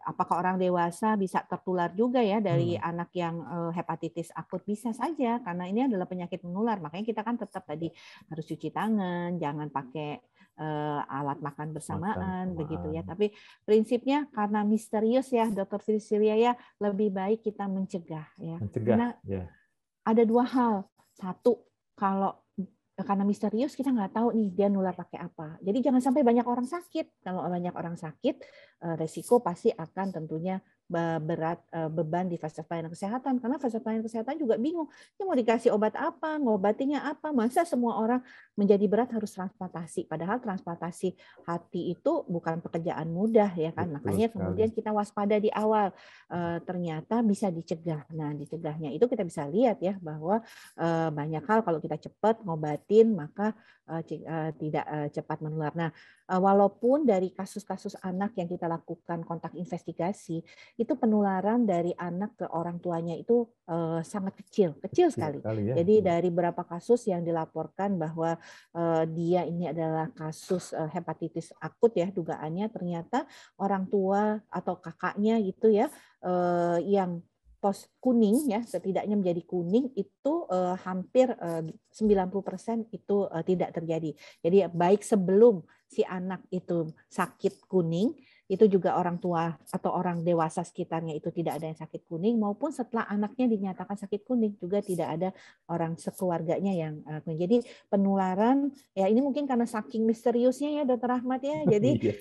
apakah orang dewasa bisa tertular juga ya dari anak yang hepatitis akut? Bisa saja, karena ini adalah penyakit menular. Makanya kita kan tetap tadi harus cuci tangan, jangan pakai alat makan bersamaan, begitu ya. Tapi prinsipnya karena misterius ya, Dr. Priscilia ya, lebih baik kita mencegah ya. Karena ada dua hal. Satu, kalau karena misterius kita nggak tahu nih dia nular pakai apa. Jadi jangan sampai banyak orang sakit. Kalau banyak orang sakit, resiko pasti akan tentunya berat beban di fasilitas pelayanan kesehatan. Karena fasilitas pelayanan kesehatan juga bingung. Ini mau dikasih obat apa, ngobatinya apa. Masa semua orang menjadi berat harus transplantasi. Padahal transplantasi hati itu bukan pekerjaan mudah ya kan. Makanya kemudian kita waspada di awal. Ternyata bisa dicegah. Nah, dicegahnya itu kita bisa lihat ya bahwa banyak hal kalau kita cepat ngobatin maka tidak cepat menular. Nah, walaupun dari kasus-kasus anak yang kita lakukan kontak investigasi, itu penularan dari anak ke orang tuanya itu sangat kecil sekali. Ya. Jadi dari beberapa kasus yang dilaporkan bahwa dia ini adalah kasus hepatitis akut ya dugaannya, ternyata orang tua atau kakaknya gitu ya yang pos kuning ya, setidaknya menjadi kuning itu hampir 90% itu tidak terjadi. Jadi baik sebelum si anak itu sakit kuning, itu juga orang tua atau orang dewasa sekitarnya itu tidak ada yang sakit kuning, maupun setelah anaknya dinyatakan sakit kuning juga tidak ada orang sekeluarganya yang kuning. Jadi penularan ya ini mungkin karena saking misteriusnya ya Dr. Ahmad ya. Jadi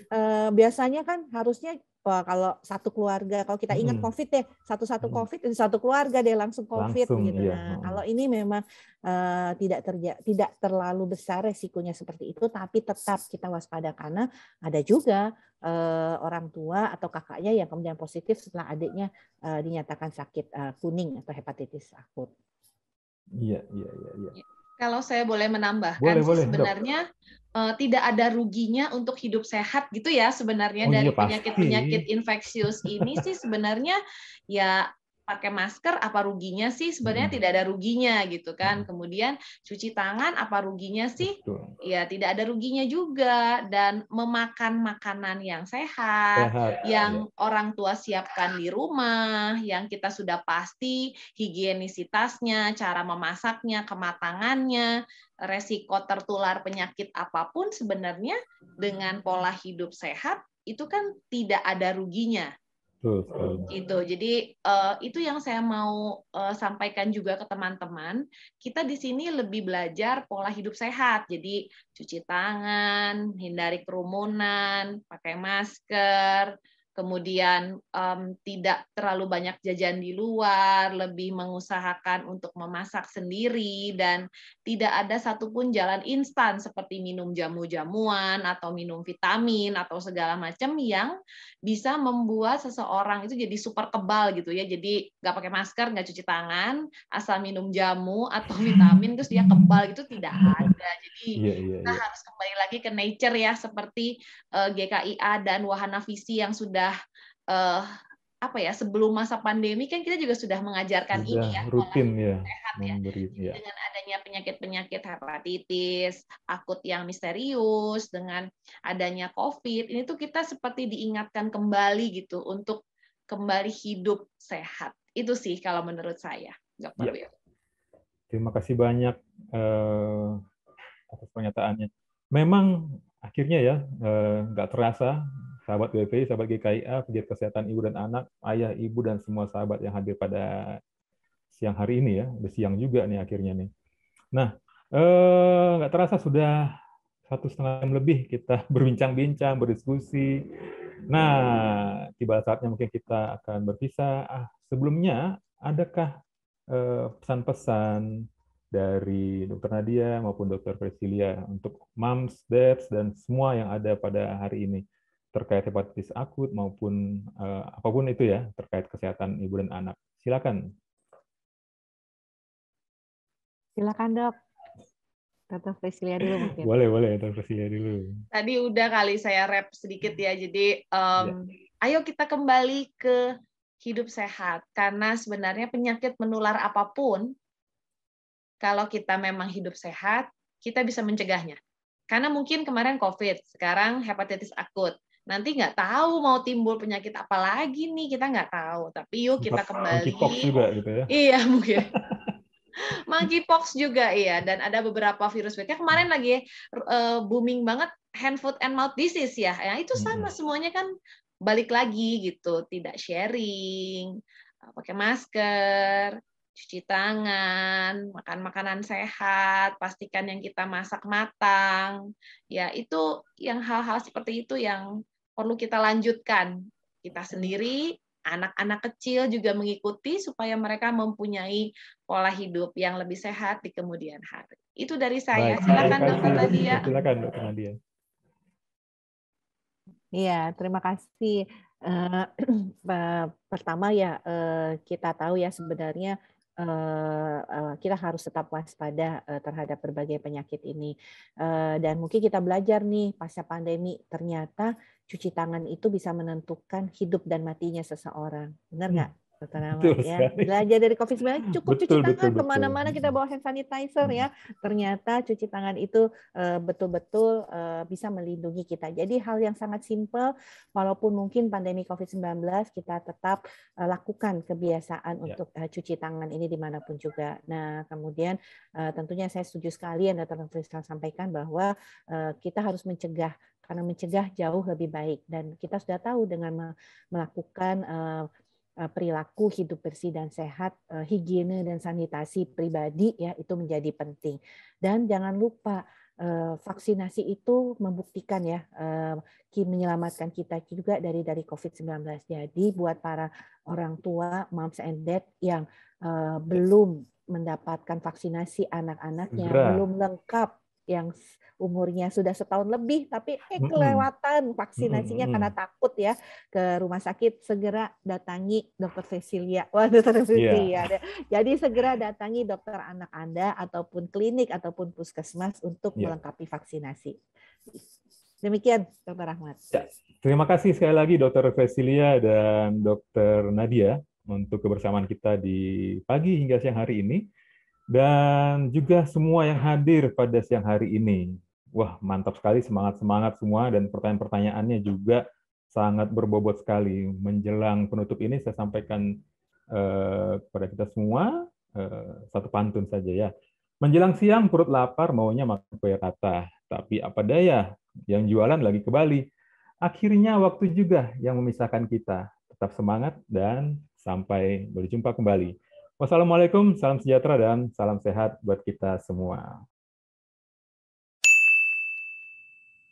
biasanya kan harusnya kalau satu keluarga, kalau kita ingat COVID deh, satu COVID itu satu keluarga deh langsung COVID gitu. Iya. Nah, kalau ini memang tidak terlalu besar resikonya seperti itu, tapi tetap kita waspada karena ada juga orang tua atau kakaknya yang kemudian positif setelah adiknya dinyatakan sakit kuning atau hepatitis akut. Iya. Kalau saya boleh menambahkan sebenarnya tidak ada ruginya untuk hidup sehat gitu ya sebenarnya dari penyakit-penyakit infeksius ini sih sebenarnya ya pakai masker apa ruginya sih? Sebenarnya tidak ada ruginya gitu kan. Kemudian cuci tangan apa ruginya sih? Ya tidak ada ruginya juga. Dan memakan makanan yang sehat yang orang tua siapkan di rumah, yang kita sudah pasti higienisitasnya, cara memasaknya, kematangannya, resiko tertular penyakit apapun sebenarnya dengan pola hidup sehat itu kan tidak ada ruginya. Gitu. Jadi itu yang saya mau sampaikan juga ke teman-teman. Kita di sini lebih belajar pola hidup sehat. Jadi cuci tangan, hindari kerumunan, pakai masker, kemudian tidak terlalu banyak jajan di luar, lebih mengusahakan untuk memasak sendiri, dan tidak ada satupun jalan instan seperti minum jamu-jamuan atau minum vitamin atau segala macam yang bisa membuat seseorang itu jadi super kebal gitu ya. Jadi nggak pakai masker, nggak cuci tangan, asal minum jamu atau vitamin terus dia kebal, gitu tidak ada. Jadi kita harus kembali lagi ke nature ya, seperti GKIA dan Wahana Visi yang sudah sebelum masa pandemi kan kita juga sudah mengajarkan ini ya, rutin ya, sehat ya. Dengan adanya penyakit-penyakit hepatitis akut yang misterius, dengan adanya COVID, ini tuh kita seperti diingatkan kembali gitu untuk kembali hidup sehat. Itu sih kalau menurut saya, Dr. Will. Terima kasih banyak atas pernyataannya. Memang akhirnya ya nggak terasa, sahabat WPI, sahabat GKIA, pegiat kesehatan ibu dan anak, ayah, ibu, dan semua sahabat yang hadir pada siang hari ini ya, udah siang juga nih akhirnya nih. Nah, nggak terasa sudah 1,5 jam lebih kita berbincang-bincang, berdiskusi. Nah, tiba saatnya mungkin kita akan berpisah. Sebelumnya, adakah pesan-pesan dari Dr. Nadia maupun Dr. Priscilia untuk moms, dads, dan semua yang ada pada hari ini terkait hepatitis akut maupun apapun itu ya, terkait kesehatan ibu dan anak. Silakan. Silakan, Dok. Dr. Priscilia dulu mungkin. Boleh, Dr. Priscilia dulu. Tadi udah kali saya rap sedikit ya, jadi ayo kita kembali ke hidup sehat, karena sebenarnya penyakit menular apapun, kalau kita memang hidup sehat, kita bisa mencegahnya. Karena mungkin kemarin COVID, sekarang hepatitis akut. nanti nggak tahu mau timbul penyakit apa lagi nih, kita nggak tahu. Tapi yuk kita kembali. Monkeypox juga gitu ya. Iya mungkin. Monkeypox juga iya, dan ada beberapa virus lainnya. Kemarin lagi booming banget hand, foot, and mouth disease ya. Yang itu sama semuanya kan balik lagi gitu, tidak sharing, pakai masker, cuci tangan, makan makanan sehat, pastikan yang kita masak matang. Ya, itu yang hal-hal seperti itu yang perlu kita lanjutkan. Kita sendiri, anak-anak kecil juga mengikuti supaya mereka mempunyai pola hidup yang lebih sehat di kemudian hari. Itu dari saya. Baik, Silakan terima Dr. kasih. Nadia. Silakan Dr. Nadia. Iya, terima kasih. Pertama ya, kita tahu ya sebenarnya kita harus tetap waspada terhadap berbagai penyakit ini. Dan mungkin kita belajar nih pasca pandemi, ternyata cuci tangan itu bisa menentukan hidup dan matinya seseorang. Benar nggak? Dr. Ahmad, ya. Belajar dari COVID-19 cukup cuci tangan, kemana-mana kita bawa hand sanitizer ya. Ternyata cuci tangan itu betul-betul bisa melindungi kita. Jadi hal yang sangat simpel, walaupun mungkin pandemi COVID-19 kita tetap lakukan kebiasaan untuk cuci tangan ini dimanapun juga. Nah kemudian tentunya saya setuju sekali yang Dr. Fristal sampaikan bahwa kita harus mencegah, karena mencegah jauh lebih baik. Dan kita sudah tahu dengan melakukan perilaku hidup bersih dan sehat, higiene dan sanitasi pribadi ya itu menjadi penting. Dan jangan lupa vaksinasi itu membuktikan ya menyelamatkan kita juga dari COVID-19. Jadi buat para orang tua, moms and dad yang belum mendapatkan vaksinasi anak-anaknya, belum lengkap, yang umurnya sudah setahun lebih tapi kelewatan vaksinasinya karena takut ya ke rumah sakit, segera datangi Dr. Cecilia. Wah, Dr. Cecilia. Jadi segera datangi dokter anak Anda ataupun klinik ataupun puskesmas untuk melengkapi vaksinasi. Demikian Dr. Ahmad. Ya, terima kasih sekali lagi Dr. Cecilia dan Dr. Nadia untuk kebersamaan kita di pagi hingga siang hari ini. Dan juga semua yang hadir pada siang hari ini. Wah, mantap sekali, semangat-semangat semua, dan pertanyaan-pertanyaannya juga sangat berbobot sekali. Menjelang penutup ini saya sampaikan kepada kita semua satu pantun saja ya. Menjelang siang perut lapar maunya makan kue rata, tapi apa daya yang jualan lagi ke Bali. Akhirnya waktu juga yang memisahkan kita. Tetap semangat dan sampai berjumpa kembali. Wassalamualaikum, salam sejahtera dan salam sehat buat kita semua.